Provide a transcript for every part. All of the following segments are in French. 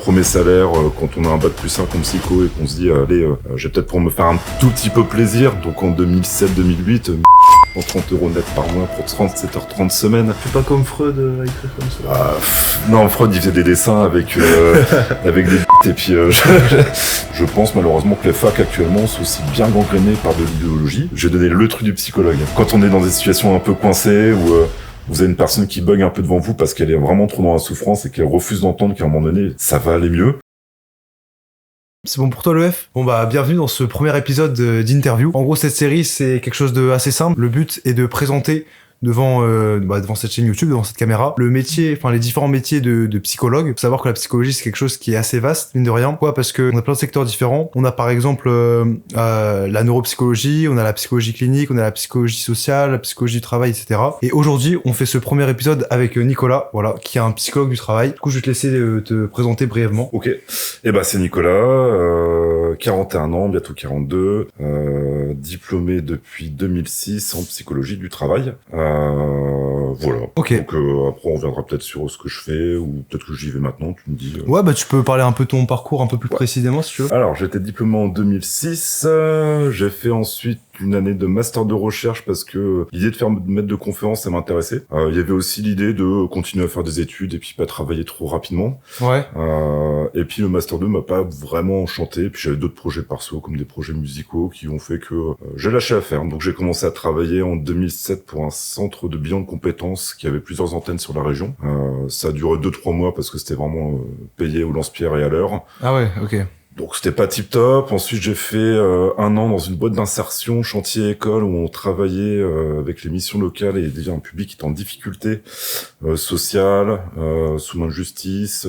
premier salaire quand on a un bac plus 1 en psycho et qu'on se dit allez, j'ai peut-être pour me faire un tout petit peu plaisir. Donc en 2007-2008, 30 € net par mois pour 37h30 semaine. C'est pas comme Freud à écrire comme ça. Non, Freud il faisait des dessins avec avec des et puis je pense malheureusement que les facs actuellement sont aussi bien gangrénées par de l'idéologie. J'ai donné le truc du psychologue. Quand on est dans des situations un peu coincées où vous avez une personne qui bug un peu devant vous parce qu'elle est vraiment trop dans la souffrance et qu'elle refuse d'entendre qu'à un moment donné ça va aller mieux. C'est bon pour toi le F ? Bon bah bienvenue dans ce premier épisode d'interview. En gros cette série c'est quelque chose de assez simple. Le but est de présenter devant cette chaîne YouTube, devant cette caméra, le métier, enfin les différents métiers de psychologue. Faut savoir que la psychologie c'est quelque chose qui est assez vaste, mine de rien. Pourquoi ? Parce que on a plein de secteurs différents. On a par exemple la neuropsychologie, on a la psychologie clinique, on a la psychologie sociale, la psychologie du travail, etc. Et aujourd'hui on fait ce premier épisode avec Nicolas, voilà, qui est un psychologue du travail. Du coup je vais te laisser te présenter brièvement. Ok, et ben c'est Nicolas, 41 ans, bientôt 42, diplômé depuis 2006 en psychologie du travail. Voilà. Ok. Donc après on reviendra peut-être sur ce que je fais ou peut-être que j'y vais maintenant, tu me dis. Ouais bah tu peux parler un peu de ton parcours un peu plus précisément si tu veux. Alors j'étais diplômé en 2006, j'ai fait ensuite une année de master de recherche parce que l'idée de faire maître de conférence ça m'intéressait. Il y avait aussi l'idée de continuer à faire des études et puis pas travailler trop rapidement. Ouais. Et puis le master 2 m'a pas vraiment enchanté. Puis j'avais d'autres projets perso comme des projets musicaux qui ont fait que j'ai lâché l'affaire. Donc j'ai commencé à travailler en 2007 pour un centre de bilan de compétences qui avait plusieurs antennes sur la région. Ça a duré 2-3 mois parce que c'était vraiment payé au lance-pierre et à l'heure. Ah ouais, ok. Donc c'était pas tip top. Ensuite j'ai fait 1 an dans une boîte d'insertion chantier école où on travaillait avec les missions locales et déjà un public qui était en difficulté sociale, sous main de justice,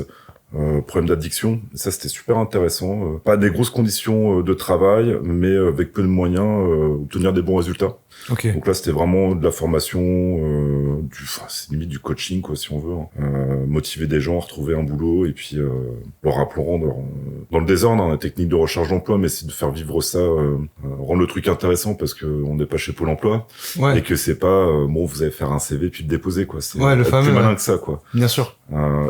problème d'addiction. Et ça c'était super intéressant. Pas des grosses conditions de travail, mais avec peu de moyens obtenir des bons résultats. Ok. Donc là c'était vraiment de la formation, c'est limite du coaching quoi si on veut. Motiver des gens à retrouver un boulot et puis leur apprendre dans le désordre la technique de recherche d'emploi, mais c'est de faire vivre ça, rendre le truc intéressant parce que on n'est pas chez Pôle Emploi et que c'est pas bon vous allez faire un CV puis le déposer quoi. C'est le fameux, plus malin que ça quoi. Bien sûr.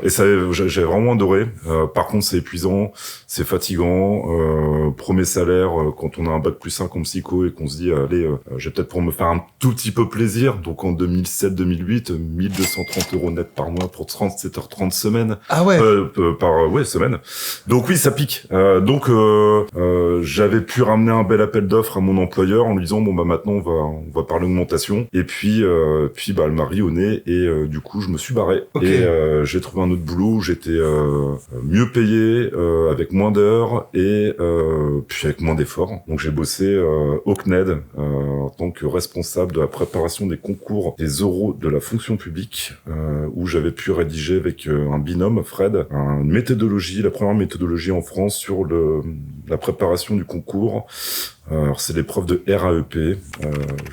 Et ça j'ai vraiment adoré. Par contre c'est épuisant, c'est fatigant. Premier salaire quand on a un bac plus 5 en psycho et qu'on se dit allez j'ai peut-être pour me faire un tout petit peu plaisir. Donc en 2007-2008, 1230 € net par mois pour 37h30 semaine. Ah ouais. Par semaine. Donc oui, ça pique. Donc j'avais pu ramener un bel appel d'offres à mon employeur en lui disant bon bah maintenant on va parler augmentation. Et puis le mari au nez et du coup je me suis barré. Okay. Et j'ai trouvé un autre boulot où j'étais mieux payé, avec moins d'heures et puis avec moins d'efforts. Donc j'ai bossé au CNED en tant que responsable de la préparation des concours des oraux de la fonction publique, où j'avais pu rédiger avec un binôme, Fred, une méthodologie, la première méthodologie en France sur la préparation du concours. Alors c'est l'épreuve de RAEP,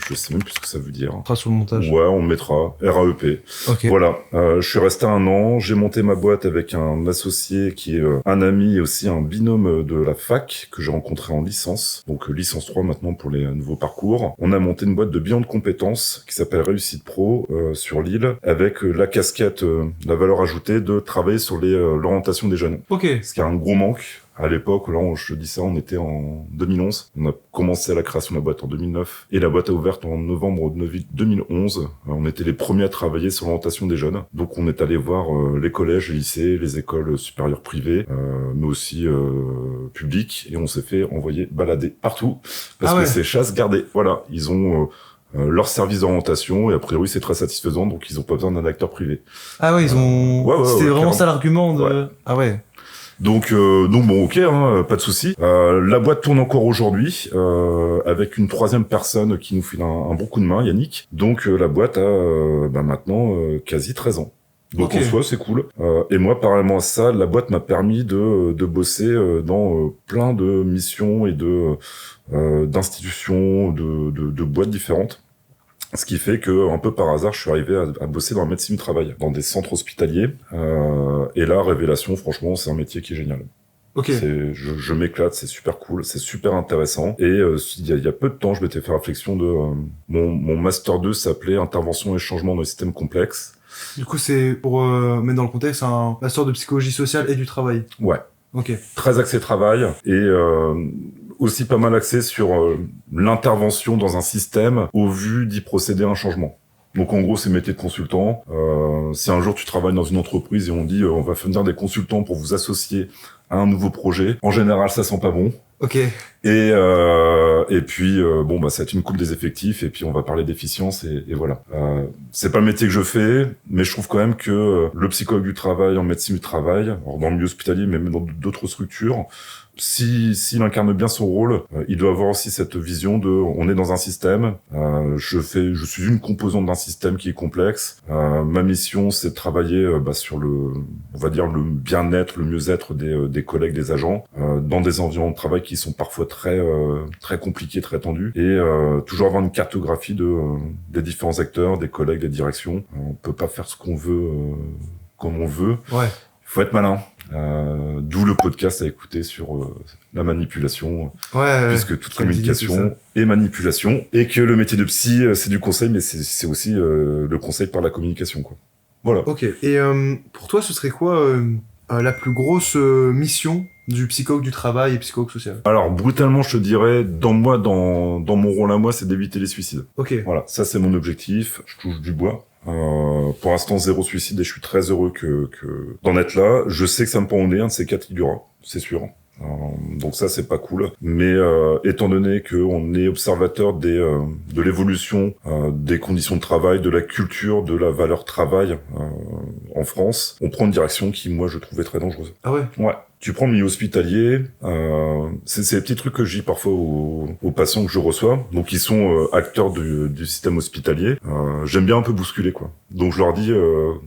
je sais même plus ce que ça veut dire. On mettra sur le montage. Ouais, on le mettra, RAEP. Okay. Voilà, je suis resté 1 an, j'ai monté ma boîte avec un associé qui est un ami et aussi un binôme de la fac que j'ai rencontré en licence, donc licence 3 maintenant pour les nouveaux parcours. On a monté une boîte de bilan de compétences qui s'appelle Réussite Pro sur Lille avec la casquette, la valeur ajoutée de travailler sur l'orientation des jeunes. Ok. Ce qui a un gros manque. À l'époque, là, je te dis ça, on était en 2011. On a commencé la création de la boîte en 2009 et la boîte a ouvert en novembre 2011. On était les premiers à travailler sur l'orientation des jeunes. Donc, on est allé voir les collèges, les lycées, les écoles supérieures privées, mais aussi publiques, et on s'est fait envoyer balader partout parce que c'est chasse gardée. Voilà, ils ont leur service d'orientation et a priori c'est très satisfaisant, donc ils ont pas besoin d'un acteur privé. Ah ouais, ils ont. C'était vraiment ça l'argument de. Ouais. Ah ouais. Donc bon, ok, pas de souci. La boîte tourne encore aujourd'hui avec une 3e personne qui nous file un bon coup de main, Yannick. Donc la boîte a maintenant quasi 13 ans. Donc en soi c'est cool. Et moi parallèlement à ça, la boîte m'a permis de bosser dans plein de missions et d'institutions, de boîtes différentes. Ce qui fait que, un peu par hasard, je suis arrivé à bosser dans la médecine du travail, dans des centres hospitaliers. Et là, révélation, franchement, c'est un métier qui est génial. Ok. Je m'éclate, c'est super cool, c'est super intéressant. Et il y a peu de temps, je m'étais fait réflexion de mon master 2 s'appelait Intervention et changement dans les systèmes complexes. Du coup, c'est pour mettre dans le contexte un master de psychologie sociale et du travail. Ouais. Ok. Très axé travail et aussi pas mal axé sur l'intervention dans un système au vu d'y procéder à un changement. Donc en gros, c'est métier de consultant. Si un jour tu travailles dans une entreprise et on dit on va venir des consultants pour vous associer à un nouveau projet, en général ça sent pas bon. Ok. Et puis bon bah ça va être une coupe des effectifs et puis on va parler d'efficience et voilà. C'est pas le métier que je fais, mais je trouve quand même que le psychologue du travail en médecine du travail, alors dans le milieu hospitalier mais même dans d'autres structures, s'il incarne bien son rôle, il doit avoir aussi cette vision de on est dans un système, je suis une composante d'un système qui est complexe. Ma mission c'est de travailler sur on va dire le bien-être, le mieux-être des collègues, des agents, dans des environnements de travail qui sont parfois très compliqués, très tendus, et toujours avoir une cartographie des différents acteurs, des collègues, des directions. On peut pas faire ce qu'on veut comme on veut. Ouais. Faut être malin. D'où le podcast à écouter sur la manipulation, puisque toute communication est manipulation, et que le métier de psy c'est du conseil, mais c'est aussi le conseil par la communication, quoi. Voilà. Ok. Et pour toi, ce serait quoi la plus grosse mission du psychologue du travail et psychologue social? Alors brutalement, je te dirais, dans mon rôle à moi, c'est d'éviter les suicides. Ok. Voilà, ça c'est mon objectif. Je touche du bois. Pour l'instant, 0 suicide et je suis très heureux d'en être là. Je sais que ça me pend au nez, un de ces 4 il y aura, c'est sûr. Donc ça c'est pas cool, mais étant donné qu'on est observateur de l'évolution des conditions de travail, de la culture, de la valeur travail en France, on prend une direction qui moi je trouvais très dangereuse. Ah ouais. Ouais. Tu prends le milieu hospitalier, c'est des petits trucs que je dis parfois aux patients que je reçois, donc ils sont acteurs du système hospitalier. J'aime bien un peu bousculer, quoi. Donc je leur dis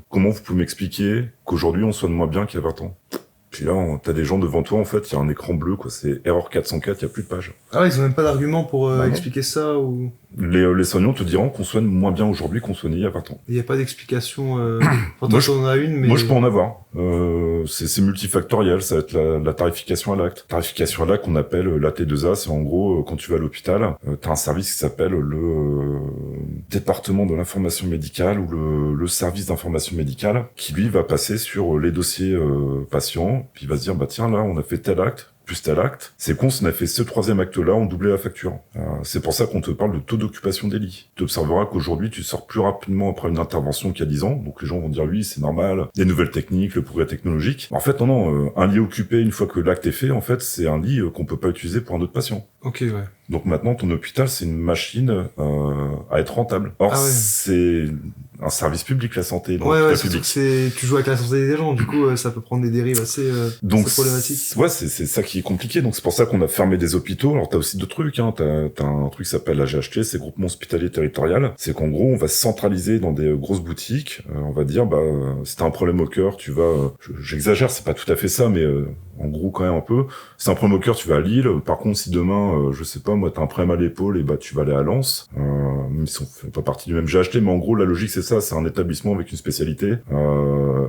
comment vous pouvez m'expliquer qu'aujourd'hui on soigne moins bien qu'il y a 20 ans. Puis là, t'as des gens devant toi, en fait, il y a un écran bleu, quoi. C'est erreur 404, il y a plus de page. Ah ouais, ils ont même pas d'argument pour expliquer ça ou... Les soignants te diront qu'on soigne moins bien aujourd'hui qu'on soignait il y a 20 ans. Il y a pas d'explication... Enfin, toi, t'en as une, mais... Moi, je peux en avoir. C'est multifactoriel, ça va être la tarification à l'acte. Tarification à l'acte qu'on appelle la T2A, c'est en gros, quand tu vas à l'hôpital, t'as un service qui s'appelle le département de l'information médicale ou le service d'information médicale, qui lui va passer sur les dossiers patients, puis il va se dire, bah tiens, là, on a fait tel acte, plus tel acte. C'est con, si on a fait ce 3e acte-là, on doublait la facture. C'est pour ça qu'on te parle de taux d'occupation des lits. Tu observeras qu'aujourd'hui, tu sors plus rapidement après une intervention qu'il y a 10 ans. Donc les gens vont dire, oui, c'est normal, des nouvelles techniques, le progrès technologique. En fait, non, un lit occupé, une fois que l'acte est fait, en fait, c'est un lit qu'on peut pas utiliser pour un autre patient. Ok, ouais. Donc maintenant, ton hôpital, c'est une machine à être rentable. Or, c'est un service public, la santé. Ouais, tu joues avec la santé des gens, du coup, ça peut prendre des dérives assez problématiques. Ouais, c'est ça qui est compliqué. Donc c'est pour ça qu'on a fermé des hôpitaux. Alors t'as aussi d'autres trucs, hein. T'as un truc qui s'appelle la GHT, c'est Groupement Hospitalier Territorial. C'est qu'en gros, on va centraliser dans des grosses boutiques. On va dire, si t'as un problème au cœur, tu vas... J'exagère, c'est pas tout à fait ça, mais en gros quand même un peu. Si t'as un problème au cœur, tu vas à Lille. Par contre, si demain, je sais pas, moi t'as un problème à l'épaule, et tu vas aller à Lens. Ils sont pas partie du même GHT, mais en gros la logique c'est ça, c'est un établissement avec une spécialité.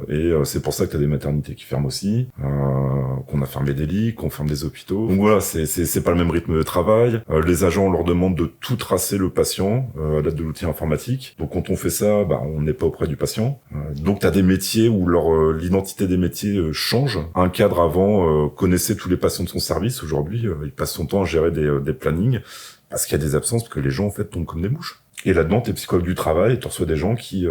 Et c'est pour ça que t'as des maternités qui ferment aussi, qu'on a fermé des lits, qu'on ferme des hôpitaux. Donc voilà, c'est pas le même rythme de travail. Les agents, on leur demande de tout tracer le patient à l'aide de l'outil informatique. Donc quand on fait ça, on n'est pas auprès du patient. Donc t'as des métiers où l'identité des métiers change. Un cadre avant connaissait tous les patients de son service. Aujourd'hui, il passe son temps à gérer des plannings parce qu'il y a des absences, parce que les gens en fait tombent comme des mouches. Et là-dedans, t'es psychologue du travail et tu reçois des gens qui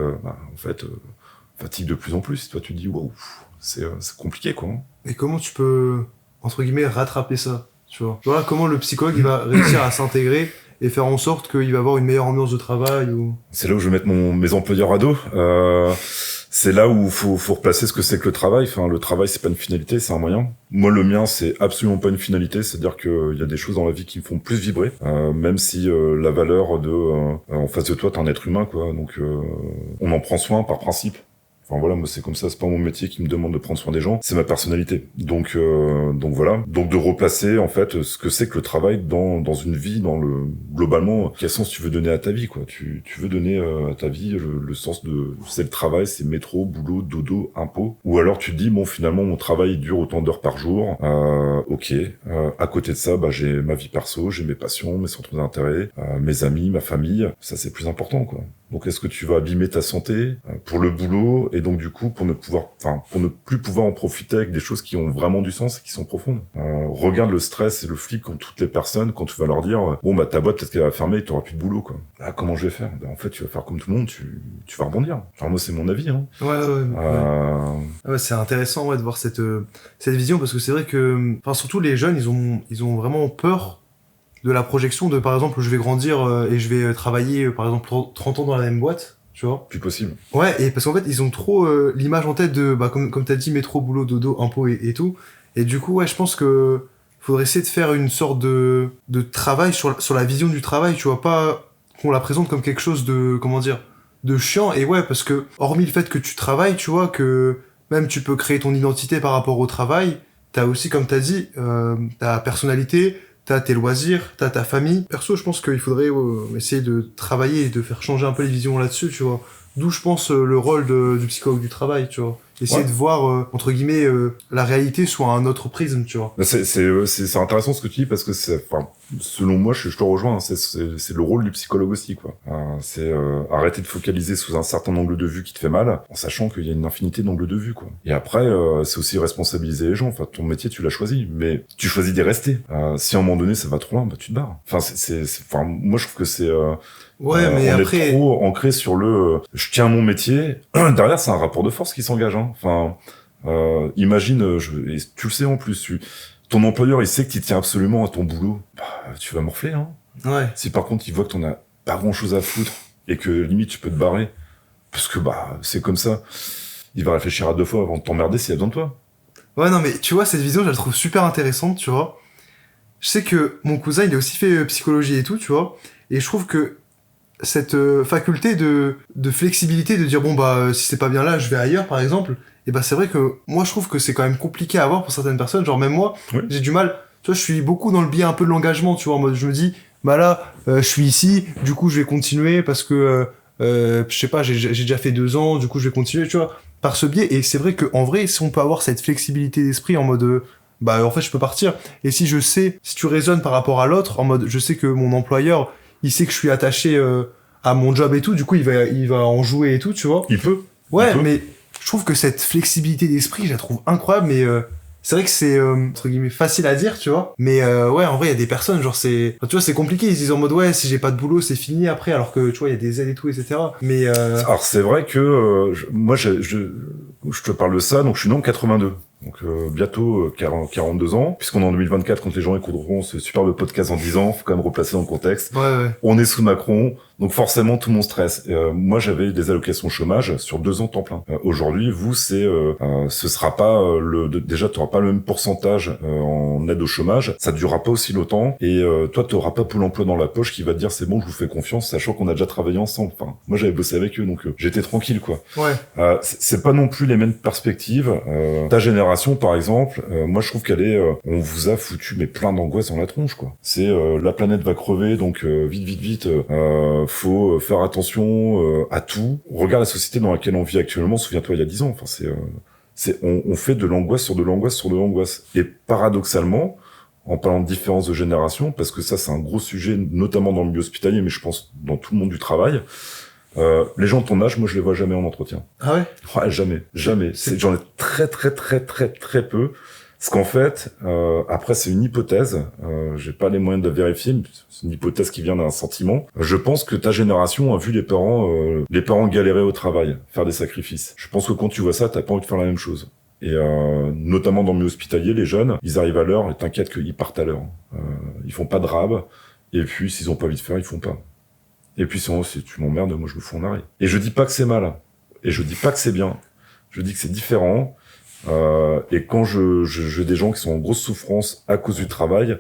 fatiguent de plus en plus. Et toi, tu te dis waouh, c'est compliqué, quoi. Et comment tu peux, entre guillemets, rattraper ça, tu vois? Voilà, comment le psychologue il va réussir à s'intégrer et faire en sorte qu'il va avoir une meilleure ambiance de travail ou... C'est là où je vais mettre mes employeurs à dos. C'est là où faut replacer ce que c'est que le travail. Enfin, le travail, c'est pas une finalité, c'est un moyen. Moi, le mien, c'est absolument pas une finalité. C'est-à-dire que il y a des choses dans la vie qui me font plus vibrer, même si la valeur en face de toi, t'es un être humain, quoi. Donc, on en prend soin par principe. Enfin voilà, moi c'est comme ça, c'est pas mon métier qui me demande de prendre soin des gens, c'est ma personnalité. Donc voilà, donc de replacer en fait ce que c'est que le travail dans une vie, globalement, quel sens tu veux donner à ta vie, quoi. Tu veux donner à ta vie le sens c'est le travail, c'est métro, boulot, dodo, impôt. Ou alors tu te dis bon finalement mon travail dure autant d'heures par jour, ok. À côté de ça, j'ai ma vie perso, j'ai mes passions, mes centres d'intérêt, mes amis, ma famille. Ça c'est plus important, quoi. Donc est-ce que tu vas abîmer ta santé pour le boulot et donc du coup pour ne plus pouvoir en profiter avec des choses qui ont vraiment du sens et qui sont profondes. Regarde le stress et le flic qu'ont toutes les personnes quand tu vas leur dire bon bah ta boîte peut-être qu'elle va fermer et tu auras plus de boulot quoi. Ah, comment je vais faire? En fait tu vas faire comme tout le monde, tu vas rebondir. Enfin moi c'est mon avis hein. Ouais, c'est intéressant de voir cette vision parce que c'est vrai que surtout les jeunes ils ont vraiment peur de la projection de par exemple je vais grandir et je vais travailler par exemple 30 ans dans la même boîte, tu vois. Plus possible. Ouais, et parce qu'en fait ils ont trop l'image en tête de comme t'as dit métro, boulot, dodo, impôts et tout. Et du coup je pense que faudrait essayer de faire une sorte de travail sur la vision du travail, tu vois, pas qu'on la présente comme quelque chose de de chiant. Et parce que hormis le fait que tu travailles, tu vois, que même tu peux créer ton identité par rapport au travail, t'as aussi comme t'as dit ta personnalité, t'as tes loisirs, t'as ta famille. Perso, je pense qu'il faudrait essayer de travailler et de faire changer un peu les visions là-dessus, tu vois. D'où je pense le rôle du psychologue du travail, tu vois. Essayer de voir, entre guillemets, la réalité sous un autre prisme, tu vois. C'est intéressant ce que tu dis parce que selon moi, je te rejoins, hein, c'est le rôle du psychologue aussi, quoi. C'est arrêter de focaliser sous un certain angle de vue qui te fait mal, en sachant qu'il y a une infinité d'angles de vue, quoi. Et après, c'est aussi responsabiliser les gens. Enfin, ton métier, tu l'as choisi, mais tu choisis d'y rester. Si à un moment donné, ça va trop loin, bah tu te barres. Enfin, moi, je trouve que c'est mais on après est trop ancré sur le je tiens mon métier. Derrière, c'est un rapport de force qui s'engage, hein. Enfin, imagine, et tu le sais en plus, ton employeur, il sait que tu tiens absolument à ton boulot. Bah, tu vas morfler, hein. Ouais. Si par contre, il voit que t'en as pas grand chose à foutre et que limite tu peux te barrer, parce que c'est comme ça, il va réfléchir à 2 fois avant de t'emmerder s'il a besoin de toi. Ouais, non, mais tu vois, cette vision, je la trouve super intéressante, tu vois. Je sais que mon cousin, il a aussi fait psychologie et tout, tu vois. Et je trouve que cette faculté de flexibilité, de dire si c'est pas bien là, je vais ailleurs, par exemple, et c'est vrai que moi je trouve que c'est quand même compliqué à avoir pour certaines personnes, genre même moi, j'ai du mal, tu vois, je suis beaucoup dans le biais un peu de l'engagement, tu vois, en mode je me dis, là, je suis ici, du coup je vais continuer parce que, je sais pas, j'ai déjà fait 2 ans, du coup je vais continuer, tu vois, par ce biais, et c'est vrai qu'en vrai, si on peut avoir cette flexibilité d'esprit en mode... en fait je peux partir, et si tu raisonnes par rapport à l'autre, en mode je sais que mon employeur il sait que je suis attaché à mon job et tout, du coup il va en jouer et tout, tu vois. Il peut. Mais je trouve que cette flexibilité d'esprit, je la trouve incroyable, mais c'est vrai que c'est entre guillemets facile à dire, tu vois. Mais en vrai il y a des personnes, genre tu vois, c'est compliqué, ils se disent en mode si j'ai pas de boulot c'est fini après, alors que tu vois il y a des aides et tout, etc. Mais alors c'est vrai que moi je te parle de ça, donc je suis né en 82. Donc bientôt 42 ans, puisqu'on est en 2024 quand les gens écouteront ce superbe podcast en 10 ans, faut quand même replacer dans le contexte. Ouais. On est sous Macron, donc forcément tout le monde stresse. Moi j'avais des allocations chômage sur 2 ans temps plein. Aujourd'hui, vous ce sera pas déjà t'auras pas le même pourcentage en aide au chômage, ça durera pas aussi longtemps et toi t'auras pas Pôle emploi dans la poche qui va te dire c'est bon, je vous fais confiance, sachant qu'on a déjà travaillé ensemble. Enfin, moi j'avais bossé avec eux, donc j'étais tranquille quoi. Ouais. C'est pas non plus les mêmes perspectives. Ta génération par exemple, moi je trouve qu'elle est on vous a foutu mais plein d'angoisse dans la tronche quoi. C'est la planète va crever donc vite faut faire attention à tout. Regarde la société dans laquelle on vit actuellement, souviens-toi il y a 10 ans, enfin on fait de l'angoisse sur de l'angoisse sur de l'angoisse et paradoxalement en parlant de différence de génération, parce que ça c'est un gros sujet notamment dans le milieu hospitalier mais je pense dans tout le monde du travail. Les gens de ton âge, moi je les vois jamais en entretien. Ah ouais? Ouais, jamais. J'en ai très peu. Parce qu'en fait, après c'est une hypothèse, j'ai pas les moyens de la vérifier, mais c'est une hypothèse qui vient d'un sentiment. Je pense que ta génération a vu les parents galérer au travail, faire des sacrifices. Je pense que quand tu vois ça, t'as pas envie de faire la même chose. Et notamment dans le milieu hospitalier, les jeunes, ils arrivent à l'heure et t'inquiète qu'ils partent à l'heure. Ils font pas de rab, et puis s'ils ont pas envie de faire, ils font pas. Et puis si tu m'emmerdes, moi je me fous en arrêt. Et je dis pas que c'est mal, et je dis pas que c'est bien. Je dis que c'est différent. Et quand j'ai des gens qui sont en grosse souffrance à cause du travail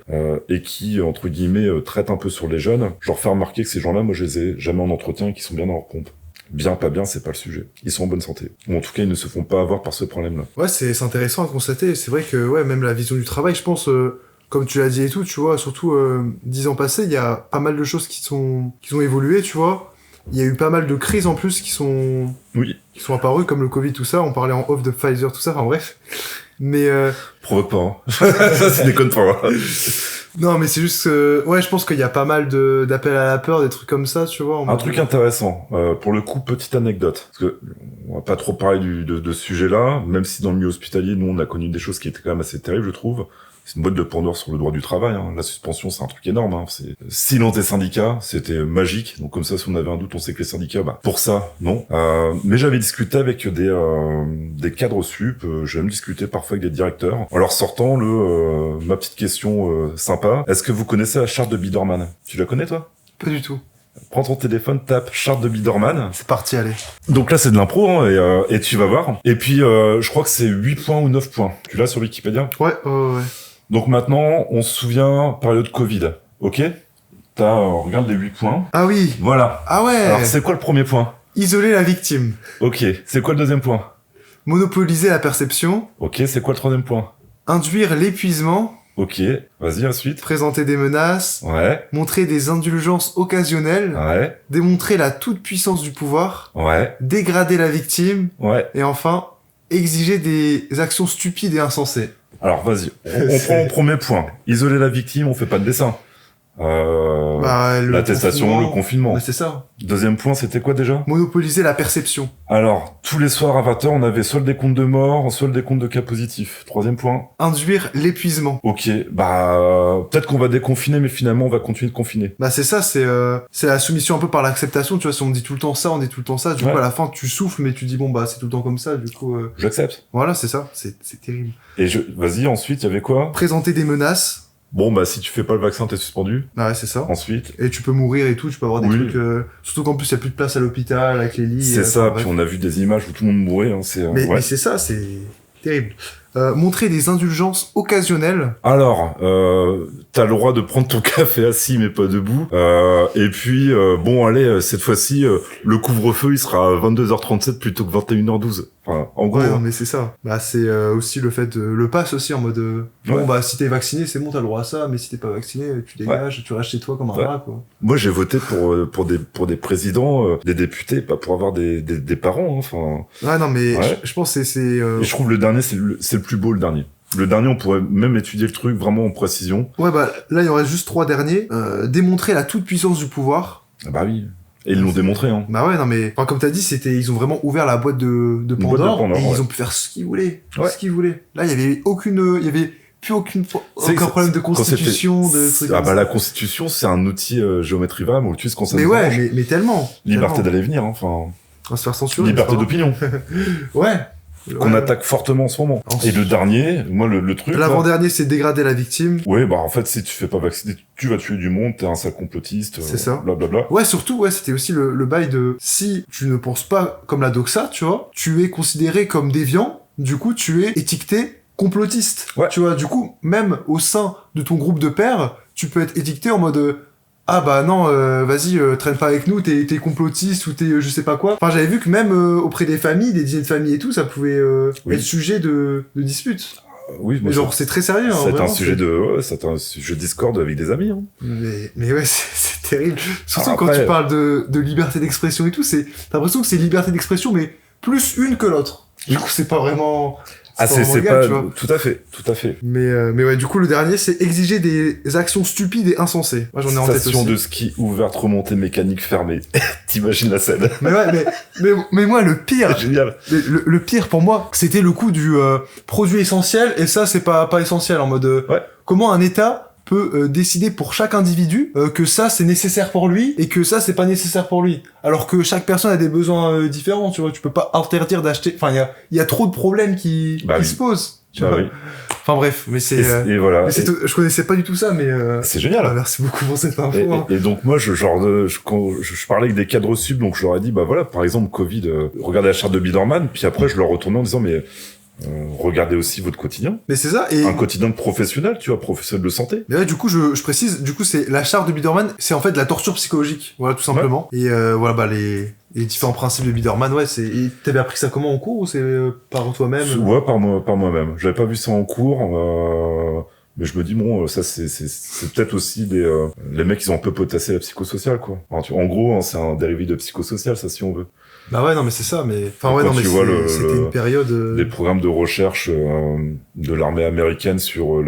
et qui entre guillemets traitent un peu sur les jeunes, je leur fais remarquer que ces gens-là, moi je les ai jamais en entretien et qu'ils sont bien dans leur pompe. Bien, pas bien, c'est pas le sujet. Ils sont en bonne santé. Ou en tout cas, ils ne se font pas avoir par ce problème-là. Ouais, c'est intéressant à constater. C'est vrai que même la vision du travail, je pense, comme tu l'as dit et tout, tu vois, surtout 10 ans passés, il y a pas mal de choses qui ont évolué, tu vois. Il y a eu pas mal de crises en plus qui sont apparues, comme le Covid, tout ça. On parlait en off de Pfizer, tout ça, enfin bref. Mais Provoque pas, hein. Ça déconne pas. Hein. Non, mais c'est juste ouais, je pense qu'il y a pas mal d'appels à la peur, des trucs comme ça, tu vois. Un truc intéressant, pour le coup, petite anecdote, parce que on va pas trop parler de ce sujet-là, même si dans le milieu hospitalier, nous, on a connu des choses qui étaient quand même assez terribles, je trouve. C'est une boîte de Pandore sur le droit du travail. Hein. La suspension, c'est un truc énorme. Hein. C'est silence des syndicats, c'était magique. Donc comme ça, si on avait un doute, on sait que les syndicats, pour ça, non. Mais j'avais discuté avec des cadres sup. J'ai même discuté parfois avec des directeurs. En leur sortant ma petite question sympa. Est-ce que vous connaissez la charte de Biederman? Tu la connais, toi? Pas du tout. Prends ton téléphone, tape charte de Biederman. C'est parti, allez. Donc là, c'est de l'impro, hein, et tu vas voir. Et puis, je crois que c'est 8 points ou 9 points. Tu l'as sur Wikipédia? Ouais. Donc maintenant, on se souvient, période Covid, ok? Regarde les 8 points. Ah oui. Voilà. Ah ouais. Alors, c'est quoi le premier point? Isoler la victime. Ok. C'est quoi le deuxième point? Monopoliser la perception. Ok. C'est quoi le troisième point? Induire l'épuisement. Ok. Vas-y, ensuite. Présenter des menaces. Ouais. Montrer des indulgences occasionnelles. Ouais. Démontrer la toute-puissance du pouvoir. Ouais. Dégrader la victime. Ouais. Et enfin, exiger des actions stupides et insensées. Alors, vas-y. On prend le premier point. Isoler la victime, on fait pas de dessin. L'attestation, le confinement. Bah, c'est ça. Deuxième point, c'était quoi déjà? Monopoliser la perception. Alors, tous les soirs à 20h, on avait soit le décompte de morts, soit le décompte de cas positifs. Troisième point. Induire l'épuisement. Ok, peut-être qu'on va déconfiner, mais finalement, on va continuer de confiner. Bah c'est ça, c'est la soumission un peu par l'acceptation, tu vois, si on dit tout le temps ça, on dit tout le temps ça, du coup à la fin tu souffles, mais tu dis bon bah c'est tout le temps comme ça, du coup... J'accepte. Voilà, c'est ça, c'est terrible. Et vas-y, ensuite, il y avait quoi? Présenter des menaces. Bon, si tu fais pas le vaccin, t'es suspendu. Ouais, c'est ça. Ensuite. Et tu peux mourir et tout, tu peux avoir des trucs... surtout qu'en plus, il y a plus de place à l'hôpital, avec les lits... C'est ça, puis on a vu des images où tout le monde mourait. Hein, mais c'est ça, c'est terrible. Montrer des indulgences occasionnelles. Alors, t'as le droit de prendre ton café assis, mais pas debout. Et puis, allez, cette fois-ci, le couvre-feu, il sera à 22h37 plutôt que 21h12. Enfin, en gros. Ouais, non, mais c'est ça. Bah, c'est aussi le fait de... Le pass aussi, en mode... si t'es vacciné, c'est bon, t'as le droit à ça, mais si t'es pas vacciné, tu dégages, tu restes chez toi comme un rat, quoi. Moi, j'ai voté pour des présidents, des députés, pas pour avoir des parents, hein, enfin... Ouais, non, mais je pense que c'est... Et je trouve le dernier, c'est le plus beau, le dernier. Le dernier, on pourrait même étudier le truc vraiment en précision. Ouais, là, il y aurait juste 3 derniers. Démontrer la toute-puissance du pouvoir. Ah bah oui. Et ils l'ont démontré, hein. Bah ouais, non mais, comme t'as dit, ils ont vraiment ouvert la boîte de Pandore, et ils ont pu faire ce qu'ils voulaient. Ce qu'ils voulaient. Là, il y avait plus aucun problème de constitution, de trucs comme ça. La constitution, c'est un outil géométrie variable, on l'utilise quand ça nous arrange. Mais tellement. Liberté d'aller venir, hein, enfin. On va se faire censurer. Liberté d'opinion. Ouais. Qu'on attaque fortement en ce moment. Et le dernier, moi, le truc... L'avant-dernier, c'est dégrader la victime. Ouais, en fait, si tu fais pas vacciner, tu vas tuer du monde, t'es un sale complotiste. C'est ça. Blablabla. Ouais, surtout, c'était aussi le bail de... Si tu ne penses pas comme la doxa, tu vois, tu es considéré comme déviant, du coup, tu es étiqueté complotiste. Ouais. Tu vois, du coup, même au sein de ton groupe de pairs, tu peux être étiqueté en mode... Ah bah non, vas-y, traîne pas avec nous, t'es complotiste ou t'es je sais pas quoi. Enfin, j'avais vu que même auprès des familles, des dîners de famille et tout, ça pouvait être sujet de dispute. Oui, mais genre c'est très sérieux. C'est un sujet Discord avec des amis. Hein. Mais ouais, c'est terrible. Surtout quand tu parles de liberté d'expression et tout, t'as l'impression que c'est liberté d'expression, mais plus une que l'autre. Du coup, c'est pas vraiment... c'est pas tout à fait. Mais ouais, du coup, le dernier, c'est exiger des actions stupides et insensées. Moi, j'en ai en tête aussi. Station de ski ouverte, remontée mécanique fermée. T'imagines la scène. Mais ouais, mais moi, le pire. C'est génial. Le pire pour moi, c'était le coup du produit essentiel, et ça, c'est pas essentiel, en mode, comment un État peut décider pour chaque individu que ça c'est nécessaire pour lui et que ça c'est pas nécessaire pour lui, alors que chaque personne a des besoins différents, tu vois. Tu peux pas interdire d'acheter, enfin il y a trop de problèmes qui se posent, tu vois. Oui. Enfin bref, mais c'est et voilà. Mais je connaissais pas du tout ça, mais c'est génial. Merci beaucoup pour cette info. Et donc moi quand je parlais avec des cadres sub, donc je leur ai dit par exemple Covid, regardez la charte de Biederman, puis après je leur retournais en disant regardez aussi votre quotidien. Mais c'est ça. Et... un quotidien professionnel, tu vois, professionnel de santé. Mais ouais, du coup, je précise, du coup, c'est la charte de Biederman, c'est en fait de la torture psychologique. Voilà, tout simplement. Ouais. Et voilà, les différents principes de Biederman, et t'avais appris ça comment en cours, ou c'est par toi-même? Ouais, par moi-même. J'avais pas vu ça en cours. Mais je me dis bon, ça c'est peut-être aussi les mecs ils ont un peu potassé la psychosociale quoi. Enfin, en gros, hein, c'est un dérivé de psychosocial ça si on veut. Bah ouais, non mais c'est ça, mais enfin ouais, Quand non mais tu vois c'était une période. les programmes de recherche de l'armée américaine sur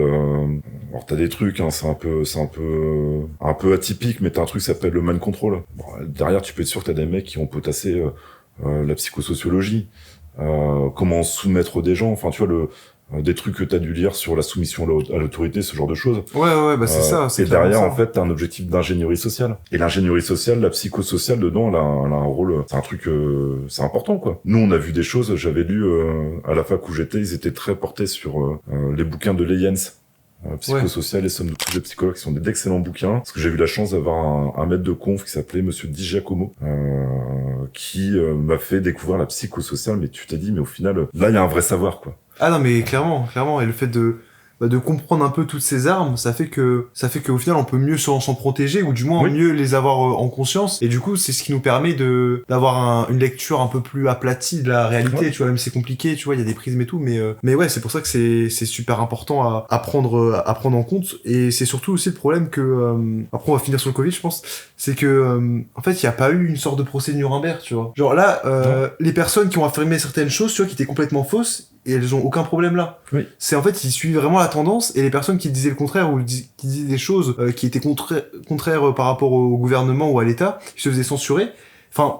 alors t'as des trucs, hein, c'est un peu atypique, mais t'as un truc qui s'appelle le mind control. Bon, derrière, tu peux être sûr que t'as des mecs qui ont potassé la psychosociologie, comment soumettre des gens. Enfin, tu vois des trucs que t'as dû lire sur la soumission à l'autorité, ce genre de choses. Ouais, bah c'est ça. Et derrière, en fait, t'as un objectif d'ingénierie sociale. Et l'ingénierie sociale, la psychosociale, dedans, elle a un rôle. C'est un truc, c'est important, quoi. Nous, on a vu des choses. J'avais lu à la fac où j'étais, ils étaient très portés sur les bouquins de Leyens. Psychosocial et somme de tous les psychologues qui sont d'excellents bouquins, parce que j'ai eu la chance d'avoir un maître de conf qui s'appelait Monsieur Di Giacomo, qui m'a fait découvrir la psychosociale, mais tu t'es dit, mais au final, là, il y a un vrai savoir, quoi. Ah non mais clairement, et le fait de comprendre un peu toutes ces armes, ça fait qu'au final on peut mieux s'en protéger, ou du moins mieux les avoir en conscience, et du coup c'est ce qui nous permet d'avoir une lecture un peu plus aplatie de la réalité, tu vois, même si c'est compliqué, tu vois, il y a des prismes et tout, mais ouais, c'est pour ça que c'est super important à prendre en compte, et c'est surtout aussi le problème que, après on va finir sur le Covid je pense, c'est que en fait il y a pas eu une sorte de procès de Nuremberg, tu vois, genre là les personnes qui ont affirmé certaines choses, tu vois, qui étaient complètement fausses, et elles ont aucun problème là. Oui. C'est en fait, ils suivent vraiment la tendance, et les personnes qui disaient le contraire, ou qui disaient des choses qui étaient contraires par rapport au gouvernement ou à l'État, ils se faisaient censurer. Enfin,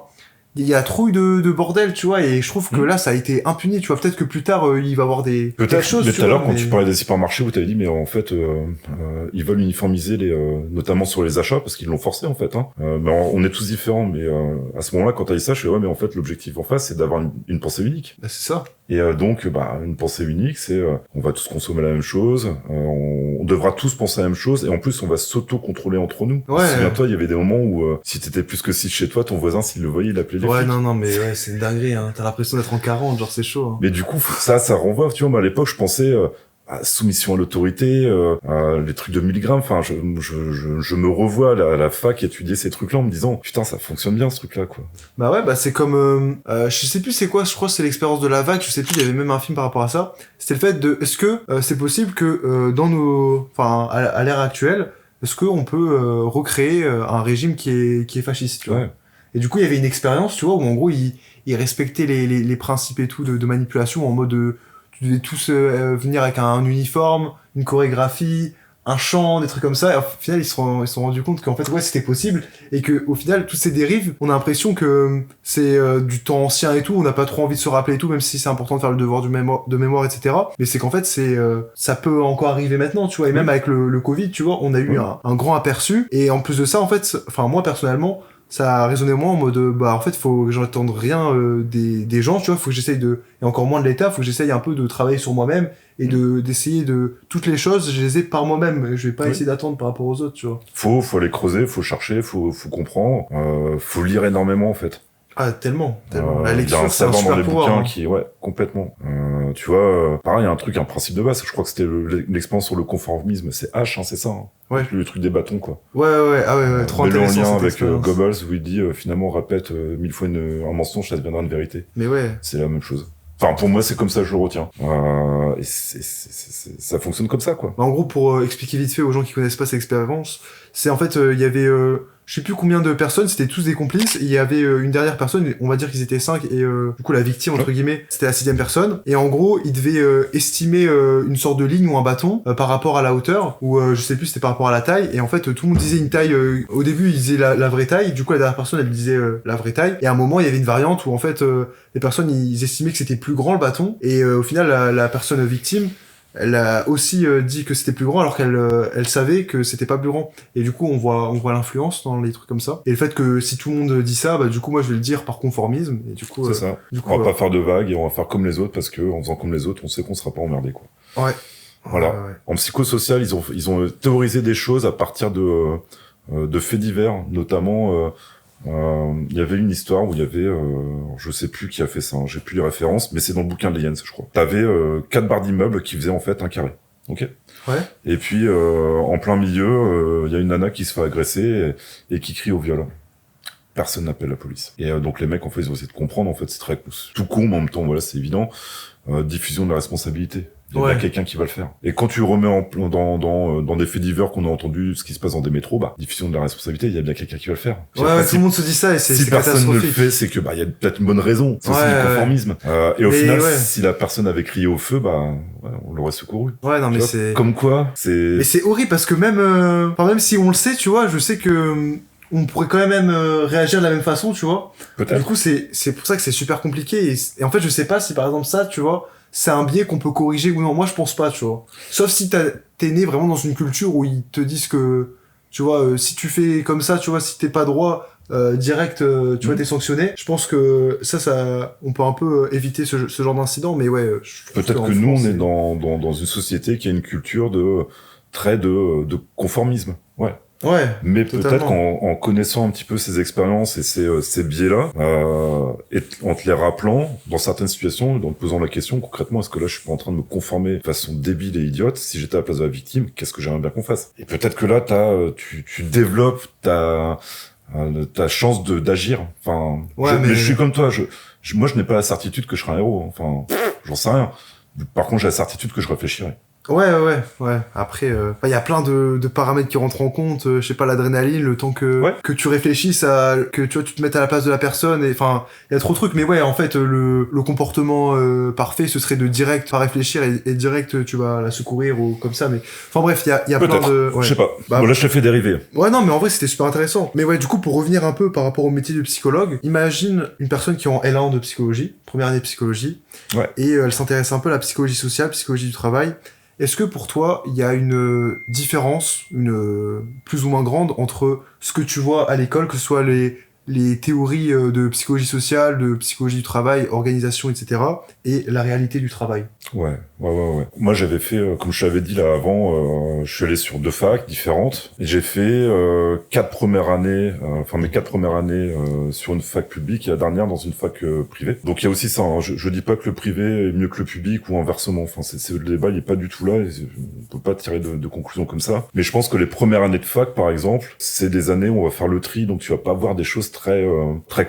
il y a trop eu de bordel, tu vois, et je trouve que là, ça a été impuni, tu vois. Peut-être que plus tard, il va y avoir des choses, mais tout à l'heure, quand tu parlais des supermarchés, où t'avais dit, mais en fait, ils veulent uniformiser notamment sur les achats, parce qu'ils l'ont forcé, en fait, hein. Mais on est tous différents, mais à ce moment-là, quand t'as dit ça, je fais, ouais, mais en fait, l'objectif en face, c'est d'avoir une pensée unique. Bah, c'est ça. Et donc, une pensée unique, c'est on va tous consommer la même chose, on devra tous penser la même chose, et en plus, on va s'auto-contrôler entre nous. Ouais. Souviens-toi, il y avait des moments où si t'étais plus que 6 chez toi, ton voisin, s'il le voyait, il appelait les Ouais, flics. non, mais ouais, c'est une dinguerie, hein. T'as l'impression d'être en 40, genre c'est chaud, hein. Mais du coup, ça renvoie, tu vois, moi, à l'époque, je pensais à soumission à l'autorité, les trucs de milligrammes, enfin, je me revois à la fac étudier ces trucs-là en me disant, putain, ça fonctionne bien, ce truc-là, quoi. Bah ouais, bah c'est comme, je sais plus c'est quoi, je crois que c'est l'expérience de la vague, je sais plus, il y avait même un film par rapport à ça. C'était le fait est-ce que c'est possible que à l'ère actuelle, est-ce qu'on peut recréer un régime qui est fasciste, tu vois. Ouais. Et du coup, il y avait une expérience, tu vois, où en gros, ils respectaient les principes et tout de manipulation, en mode tu devais tous venir avec un uniforme, une chorégraphie, un chant, des trucs comme ça, et au final ils se sont rendus compte qu'en fait ouais c'était possible, et que au final toutes ces dérives, on a l'impression que c'est du temps ancien et tout, on n'a pas trop envie de se rappeler et tout, même si c'est important de faire le devoir de mémoire etc, mais c'est qu'en fait ça peut encore arriver maintenant, tu vois, et même avec le Covid, tu vois, on a eu un grand aperçu, et en plus de ça en fait, enfin moi personnellement ça a résonné moins en mode en fait faut que j'attende rien des gens, tu vois, faut que j'essaye et encore moins de l'État, faut que j'essaye un peu de travailler sur moi-même et d'essayer de toutes les choses, je les ai par moi-même, je vais pas essayer d'attendre par rapport aux autres, tu vois. Faut aller creuser, faut chercher, faut comprendre, faut lire énormément en fait. Ah, tellement. La lecture, il y a un c'est un savoir dans les super pouvoir, bouquins hein. qui, ouais, complètement. Tu vois, pareil, un principe de base. Je crois que c'était l'expérience sur le conformisme. C'est H, hein, c'est ça. Hein. Ouais. Le truc des bâtons, quoi. Ouais. Ah ouais. Trop intéressant. Le lien cette avec expérience. Goebbels où il dit finalement répète 1000 fois un mensonge, ça deviendra une vérité. Mais ouais. C'est la même chose. Enfin, pour moi, c'est comme ça que je le retiens. Et ça fonctionne comme ça, quoi. En gros, pour expliquer vite fait aux gens qui connaissent pas cette expérience, c'est en fait, il y avait, je sais plus combien de personnes, c'était tous des complices, et il y avait une dernière personne, on va dire qu'ils étaient 5, et du coup, la victime, entre guillemets, c'était la 6e personne, et en gros, ils devaient estimer une sorte de ligne ou un bâton par rapport à la hauteur, ou je sais plus, c'était par rapport à la taille, et en fait, tout le monde disait une taille, au début, ils disaient la vraie taille, du coup, la dernière personne, elle disait la vraie taille, et à un moment, il y avait une variante où, en fait, les personnes, ils estimaient que c'était plus grand le bâton, et au final, la personne victime, elle a aussi dit que c'était plus grand alors qu'elle savait que c'était pas plus grand, et du coup on voit l'influence dans les trucs comme ça, et le fait que si tout le monde dit ça, bah du coup moi je vais le dire par conformisme, et du coup c'est ça. Du coup, on va pas faire de vagues et on va faire comme les autres parce que en faisant comme les autres on sait qu'on sera pas emmerdé, quoi. Ouais. Voilà. Ouais. En psychosocial ils ont théorisé des choses à partir de faits divers, notamment il y avait une histoire où il y avait je sais plus qui a fait ça, hein, j'ai plus les références, mais c'est dans le bouquin de Jens, je crois. T'avais 4 barres d'immeuble qui faisaient en fait un carré. Ok. Ouais. Et puis en plein milieu, il y a une nana qui se fait agresser et qui crie au viol. Personne n'appelle la police. Et donc les mecs en fait ils ont essayé de comprendre, en fait c'est très tout con, mais en même temps voilà c'est évident. Diffusion de la responsabilité. Il y a Ouais. bien quelqu'un qui va le faire. Et quand tu remets dans des faits divers qu'on a entendu, ce qui se passe dans des métros, diffusion de la responsabilité, il y a bien quelqu'un qui va le faire. Puis après, Tout le monde se dit ça et si c'est personne ne le catastrophique. fait, c'est que il y a peut-être une bonne raison. C'est aussi Ouais, du conformisme. Et au Mais final, ouais. si la personne avait crié au feu, on l'aurait secouru. Ouais, non, Tu mais vois, c'est... comme quoi, c'est... Mais c'est horrible parce que même si on le sait, tu vois, je sais que on pourrait quand même réagir de la même façon, tu vois. Du Peut-être. coup, c'est pour ça que c'est super compliqué. Et en fait, je sais pas si par exemple ça, tu vois, c'est un biais qu'on peut corriger ou non. Moi, je pense pas, tu vois. Sauf si t'es né vraiment dans une culture où ils te disent que, tu vois, si tu fais comme ça, tu vois, si t'es pas droit, direct, tu vois, t'es sanctionné. Je pense que ça, on peut un peu éviter ce genre d'incident, mais ouais. Je trouve Peut-être qu'en que nous, France, on est dans une société qui a une culture de conformisme. Ouais. Ouais. Mais Totalement. peut-être qu'en connaissant un petit peu ces expériences et ces biais-là, et en te les rappelant, dans certaines situations, en te posant la question, concrètement, est-ce que là, je suis pas en train de me conformer de façon débile et idiote? Si j'étais à la place de la victime, qu'est-ce que j'aimerais bien qu'on fasse? Et peut-être que là, tu développes ta chance d'agir. Enfin, Ouais, mais je suis comme toi. Moi, je n'ai pas la certitude que je serai un héros. Enfin, j'en sais rien. Par contre, j'ai la certitude que je réfléchirai. Ouais. Après, il y a plein de paramètres qui rentrent en compte. Je sais pas, l'adrénaline, le temps que tu réfléchisses que tu vois, tu te mettes à la place de la personne. Et enfin, il y a trop de trucs. Mais ouais, en fait, le comportement parfait, ce serait de direct pas réfléchir et direct, tu vas la secourir ou comme ça. Mais enfin bref, il y a plein de. Ouais. Je sais pas. Bah, Bon, là, je te fais dériver. Ouais, non, mais en vrai, c'était super intéressant. Mais ouais, du coup, pour revenir un peu par rapport au métier de psychologue, imagine une personne qui est en L1 de psychologie, première année de psychologie, Ouais. et elle s'intéresse un peu à la psychologie sociale, psychologie du travail. Est-ce que pour toi, il y a une différence, plus ou moins grande, entre ce que tu vois à l'école, que ce soit les théories de psychologie sociale, de psychologie du travail, organisation, etc., et la réalité du travail? Ouais. Moi, j'avais fait, comme je t'avais dit là avant, je suis allé sur 2 facs différentes. Et j'ai fait mes 4 premières années sur une fac publique et la dernière dans une fac privée. Donc il y a aussi ça. Hein. Je dis pas que le privé est mieux que le public ou inversement. Enfin, le débat, il est pas du tout là. On peut pas tirer de conclusion comme ça. Mais je pense que les premières années de fac, par exemple, c'est des années où on va faire le tri. Donc tu vas pas voir des choses très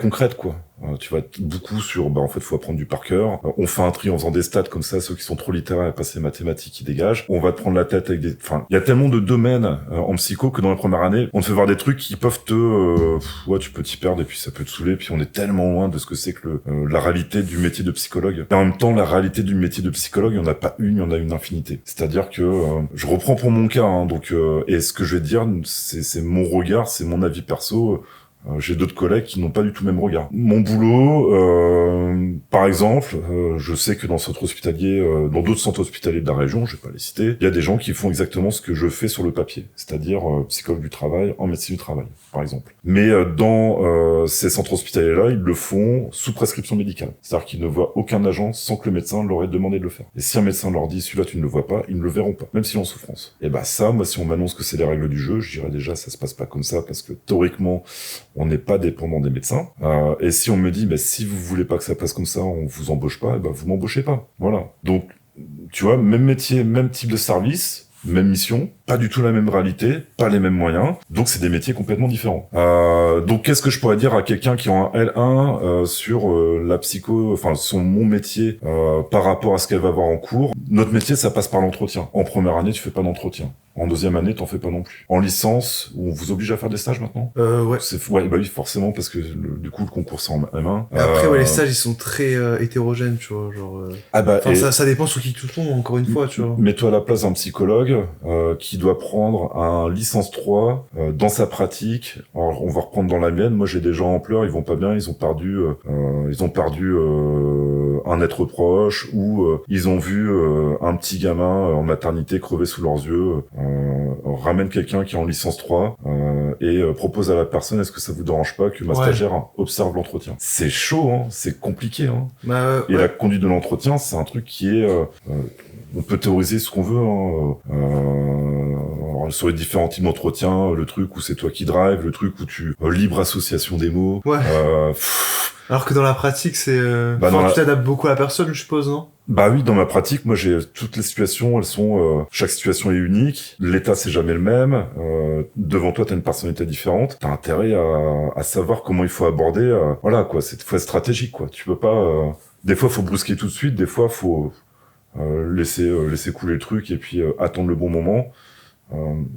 concrètes, quoi. Tu vas être beaucoup sur, en fait, faut apprendre du par cœur. On fait un tri en faisant des stats comme ça, ceux qui sont trop littéraires à passer mathématiques, qui dégagent. On va te prendre la tête avec il y a tellement de domaines en psycho que dans la première année, on te fait voir des trucs qui peuvent tu peux t'y perdre et puis ça peut te saouler. Puis on est tellement loin de ce que c'est que la réalité du métier de psychologue. Et en même temps, la réalité du métier de psychologue, il y en a pas une, il y en a une infinité. C'est-à-dire que je reprends pour mon cas, hein, et ce que je vais te dire, c'est mon regard, c'est mon avis perso. J'ai d'autres collègues qui n'ont pas du tout le même regard. Mon boulot, par exemple, je sais que dans dans d'autres centres hospitaliers de la région, je vais pas les citer, il y a des gens qui font exactement ce que je fais sur le papier, c'est-à-dire psychologue du travail en médecine du travail, par exemple. Mais dans ces centres hospitaliers-là, ils le font sous prescription médicale, c'est-à-dire qu'ils ne voient aucun agent sans que le médecin leur ait demandé de le faire. Et si un médecin leur dit celui-là tu ne le vois pas, ils ne le verront pas, même s'il est en souffrance. Et ça, moi, si on m'annonce que c'est les règles du jeu, je dirais déjà ça se passe pas comme ça parce que théoriquement on n'est pas dépendant des médecins. Et si on me dit, si vous voulez pas que ça passe comme ça, on vous embauche pas, vous m'embauchez pas. Voilà. Donc, tu vois, même métier, même type de service, même mission, pas du tout la même réalité, pas les mêmes moyens. Donc, c'est des métiers complètement différents. Donc, qu'est-ce que je pourrais dire à quelqu'un qui a un L1 sur la psycho, enfin, mon métier par rapport à ce qu'elle va voir en cours? Notre métier, ça passe par l'entretien. En première année, tu fais pas d'entretien. En deuxième année, t'en fais pas non plus. En licence, où on vous oblige à faire des stages maintenant? Ouais. Oui, forcément, parce que du coup, le concours, c'est en M1. Et après, les stages, ils sont très hétérogènes, tu vois, genre... ça dépend sur qui tu tombes, encore une fois, tu vois. Mets-toi à la place d'un psychologue qui doit prendre un licence 3 dans sa pratique. Alors, on va reprendre dans la mienne. Moi, j'ai des gens en pleurs, ils vont pas bien, ils ont perdu un être proche ou ils ont vu un petit gamin en maternité crever sous leurs yeux. Ramène quelqu'un qui est en licence 3 et propose à la personne, est-ce que ça vous dérange pas que ma stagiaire observe l'entretien? C'est chaud, hein, c'est compliqué. Hein. Et la conduite de l'entretien, c'est un truc qui est... on peut théoriser ce qu'on veut. Hein. Sur les différents types d'entretien, le truc où c'est toi qui drive, le truc où tu... libre association des mots. Ouais. Alors que dans la pratique, c'est... tu t'adaptes beaucoup à la personne, je suppose, non? Oui, dans ma pratique, moi j'ai toutes les situations, elles sont chaque situation est unique, l'état c'est jamais le même, devant toi t'as une personnalité différente, t'as intérêt à savoir comment il faut aborder, faut être stratégique quoi. Tu peux pas des fois faut brusquer tout de suite, des fois faut laisser couler le truc et puis attendre le bon moment.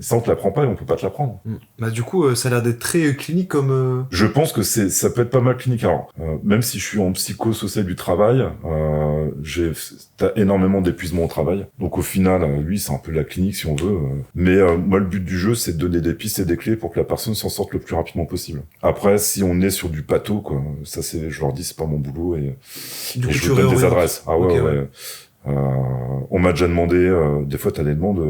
Ça on te l'apprend pas et on peut pas te l'apprendre. Bah du coup, ça a l'air d'être très clinique comme... Je pense que ça peut être pas mal clinique. Alors, même si je suis en psychosocial du travail, t'as énormément d'épuisement au travail. Donc au final, lui, c'est un peu la clinique si on veut. Mais moi, le but du jeu, c'est de donner des pistes et des clés pour que la personne s'en sorte le plus rapidement possible. Après, si on est sur du patho, quoi, ça c'est, je leur dis, c'est pas mon boulot et je vous donne des adresses. Ah ouais, Okay, ouais. On m'a déjà demandé, des fois, t'as des demandes.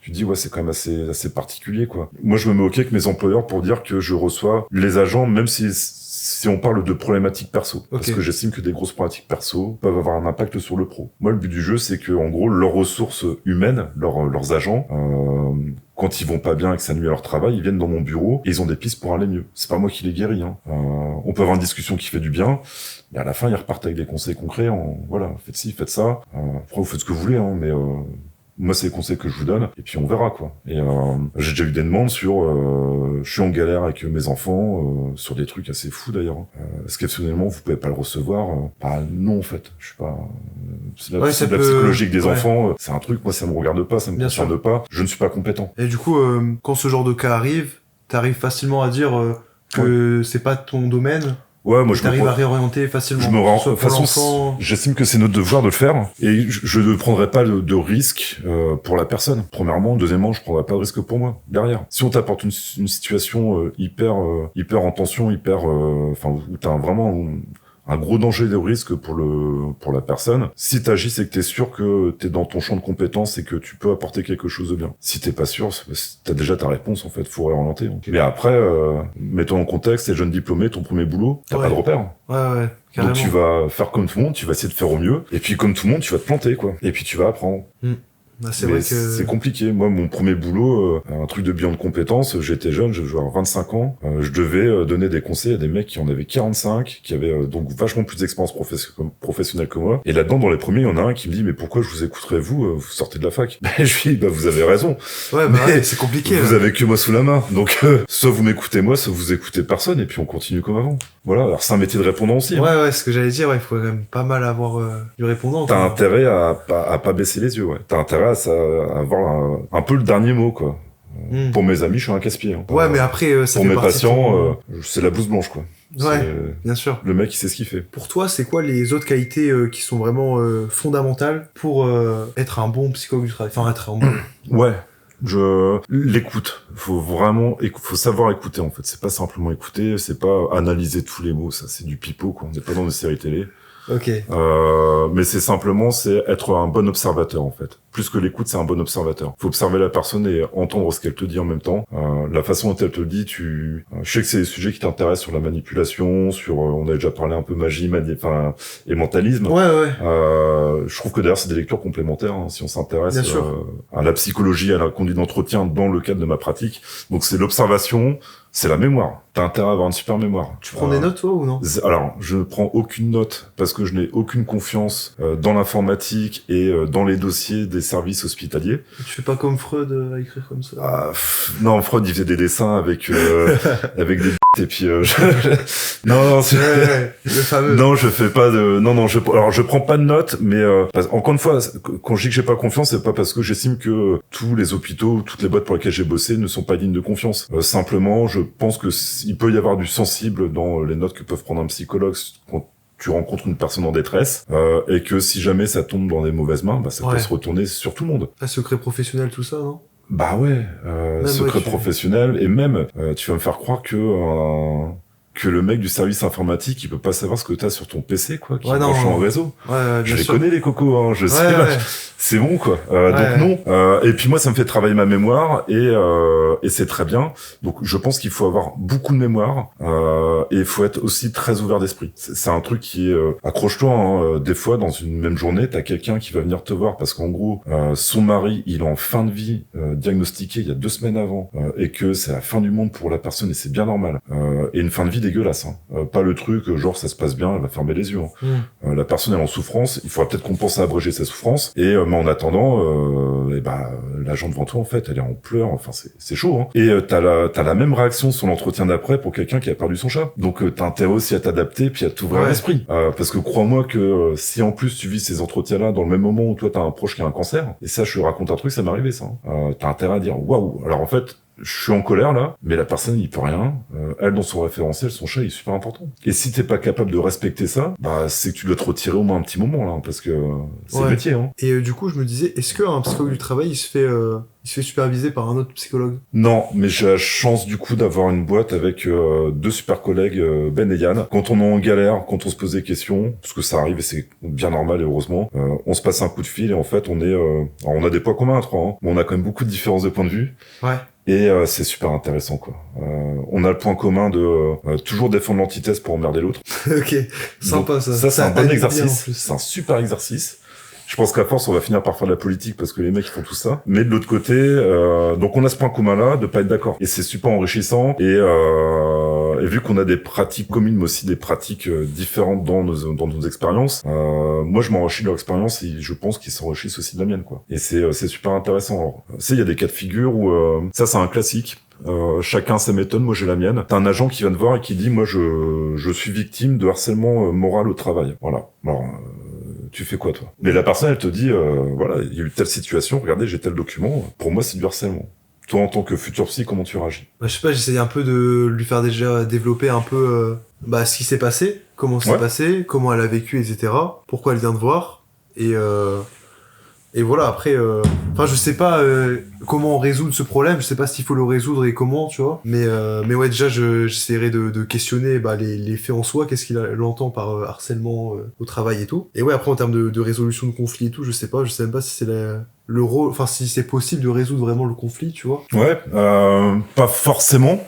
Tu dis ouais, c'est quand même assez particulier, quoi. Moi je me mets ok avec mes employeurs pour dire que je reçois les agents même si on parle de problématiques perso, parce que j'estime que des grosses problématiques perso peuvent avoir un impact sur le pro. Moi le but du jeu c'est que en gros leurs ressources humaines, leurs agents, quand ils vont pas bien et que ça nuit à leur travail, ils viennent dans mon bureau et ils ont des pistes pour aller mieux. C'est pas moi qui les guéris, hein. On peut avoir une discussion qui fait du bien, mais à la fin ils repartent avec des conseils concrets voilà, faites ci, faites ça. Après vous faites ce que vous voulez, hein, mais moi, c'est les conseils que je vous donne, et puis on verra, quoi. Et j'ai déjà eu des demandes sur... je suis en galère avec mes enfants, sur des trucs assez fous, d'ailleurs. Est-ce qu'exceptionnellement, vous pouvez pas le recevoir Bah non, en fait. Je suis pas... c'est de la psychologie des enfants. C'est un truc, moi, ça me regarde pas, ça me concerne pas. Je ne suis pas compétent. Et du coup, quand ce genre de cas arrive, t'arrives facilement à dire que c'est pas ton domaine. Ouais, moi t'arrives à réorienter facilement. Je me rends. De toute façon, j'estime que c'est notre devoir de le faire, et je ne prendrai pas de risque pour la personne. Premièrement, deuxièmement, je prendrai pas de risque pour moi derrière. Si on t'apporte une situation hyper en tension, enfin où t'as vraiment un gros danger de risque pour la personne. Si t'agis, c'est que t'es sûr que t'es dans ton champ de compétences et que tu peux apporter quelque chose de bien. Si t'es pas sûr, t'as déjà ta réponse, en fait. Faut réorienter. Okay. Mais après, mettons en contexte, t'es jeune diplômé, ton premier boulot, t'as pas de repère. Ouais, carrément. Donc tu vas faire comme tout le monde, tu vas essayer de faire au mieux. Et puis comme tout le monde, tu vas te planter, quoi. Et puis tu vas apprendre. Bah, c'est compliqué. Moi, mon premier boulot, un truc de bilan de compétences, j'étais jeune, je devais avoir 25 ans. Je devais donner des conseils à des mecs qui en avaient 45, qui avaient donc vachement plus d'expérience professionnelle que moi. Et là-dedans, dans les premiers, il y en a un qui me dit, mais pourquoi je vous écouterais vous sortez de la fac? Je lui dis, vous avez raison. Ouais, c'est compliqué. Vous avez que moi sous la main. Donc, soit vous m'écoutez moi, soit vous écoutez personne, et puis on continue comme avant. Voilà. Alors, c'est un métier de répondant aussi. Ouais, ce que j'allais dire, il faut quand même pas mal avoir du répondant. T'as intérêt à pas baisser les yeux, ouais. T'as intérêt à avoir un peu le dernier mot, quoi. Pour mes amis, je suis un casse-pied. Hein. Ouais, mais après, ça pour fait mes patients, c'est la blouse blanche, quoi. Ouais, bien sûr. Le mec, il sait ce qu'il fait. Pour toi, c'est quoi les autres qualités qui sont vraiment fondamentales pour être un bon psychologue du travail? Enfin, être un bon... Ouais. L'écoute. Faut savoir écouter, en fait. C'est pas simplement écouter, c'est pas analyser tous les mots. Ça, c'est du pipeau, quoi. On n'est pas dans une série télé. Ok. Mais c'est être un bon observateur, en fait. Plus que l'écoute, c'est un bon observateur. Faut observer la personne et entendre ce qu'elle te dit en même temps. La façon dont elle te le dit, je sais que c'est des sujets qui t'intéressent sur la manipulation, on a déjà parlé un peu magie, et mentalisme. Ouais. Je trouve que d'ailleurs, c'est des lectures complémentaires, hein, si on s'intéresse à la psychologie, à la conduite d'entretien dans le cadre de ma pratique. Donc c'est l'observation, c'est la mémoire. T'as intérêt à avoir une super mémoire. Tu prends des notes, toi, ou non? Alors, je ne prends aucune note parce que je n'ai aucune confiance dans l'informatique et dans les dossiers des services hospitaliers. Tu fais pas comme Freud à écrire comme ça? Non, Freud, il faisait des dessins avec avec des et puis non, c'est le fameux. Non, je fais pas de alors je prends pas de notes, mais encore une fois, quand je dis que j'ai pas confiance, c'est pas parce que j'estime que tous les hôpitaux, toutes les boîtes pour lesquelles j'ai bossé ne sont pas dignes de confiance. Simplement, je pense que il peut y avoir du sensible dans les notes que peuvent prendre un psychologue quand tu rencontres une personne en détresse, et que si jamais ça tombe dans des mauvaises mains, ça peut se retourner sur tout le monde. Secret professionnel, tout ça, non? Bah ouais, secret professionnel, et même, tu vas me faire croire que le mec du service informatique, il peut pas savoir ce que t'as sur ton PC, quoi, qui branche en réseau. Je les connais, les cocos, hein, je sais. C'est bon, quoi. Donc non. Et puis moi, ça me fait travailler ma mémoire, et c'est très bien. Donc je pense qu'il faut avoir beaucoup de mémoire, et il faut être aussi très ouvert d'esprit. C'est un truc qui est, accroche-toi, hein, des fois, dans une même journée, t'as quelqu'un qui va venir te voir parce qu'en gros, son mari, il est en fin de vie, diagnostiqué il y a 2 semaines avant, et que c'est la fin du monde pour la personne, et c'est bien normal. Et une fin de vie dégueulasse, hein. Pas le truc genre ça se passe bien, elle va fermer les yeux, hein. La personne elle est en souffrance, il faudra peut-être qu'on pense à abréger sa souffrance, et mais en attendant l'agent devant toi en fait elle est en pleurs, enfin c'est chaud, hein. Et t'as la même réaction sur l'entretien d'après pour quelqu'un qui a perdu son chat, donc t'as intérêt aussi à t'adapter puis à t'ouvrir l'esprit, parce que crois-moi que si en plus tu vis ces entretiens là dans le même moment où toi t'as un proche qui a un cancer, et ça je te raconte un truc, ça m'est arrivé ça, hein. T'as intérêt à dire waouh, alors en fait je suis en colère là, mais la personne il peut rien. Elle dans son référentiel, son chat il est super important. Et si t'es pas capable de respecter ça, bah c'est que tu dois te retirer au moins un petit moment là, hein, parce que c'est le métier. Hein. Et du coup je me disais, est-ce qu'un psychologue du travail il se fait superviser par un autre psychologue? Non, mais j'ai la chance du coup d'avoir une boîte avec 2 super collègues, Ben et Yann. Quand on est en galère, quand on se pose des questions, parce que ça arrive et c'est bien normal et heureusement, on se passe un coup de fil et en fait on a des points communs à 3, hein, mais on a quand même beaucoup de différences de point de vue. Ouais. Et c'est super intéressant quoi. On a le point commun de toujours défendre l'antithèse pour emmerder l'autre. Ok, sympa. Donc, ça c'est un bon exercice, c'est un super exercice. Je pense qu'à force on va finir par faire de la politique parce que les mecs ils font tout ça. Mais de l'autre côté, donc on a ce point commun là de pas être d'accord. Et c'est super enrichissant. Et vu qu'on a des pratiques communes mais aussi des pratiques différentes dans nos expériences, moi je m'enrichis de leur expérience et je pense qu'ils s'enrichissent aussi de la mienne quoi. Et c'est super intéressant. Alors, il y a des cas de figure où ça c'est un classique. Chacun sa méthode, moi j'ai la mienne. T'as un agent qui vient te voir et qui dit moi je suis victime de harcèlement moral au travail. Voilà. Alors tu fais quoi toi? Mais la personne elle te dit voilà, il y a eu telle situation, regardez j'ai tel document, pour moi c'est du harcèlement. Toi en tant que futur psy, comment tu réagis? Je sais pas, j'essaye un peu de lui faire déjà développer un peu ce qui s'est passé, comment c'est passé, comment elle a vécu, etc. Pourquoi elle vient te voir et voilà, après, je sais pas comment résoudre ce problème, je sais pas s'il faut le résoudre et comment, tu vois. Mais ouais, déjà, j'essaierai de questionner les faits en soi, qu'est-ce qu'il entend par harcèlement au travail et tout. Et ouais, après, en termes de résolution de conflit et tout, je sais même pas si c'est le rôle, enfin, si c'est possible de résoudre vraiment le conflit, tu vois. Ouais, pas forcément.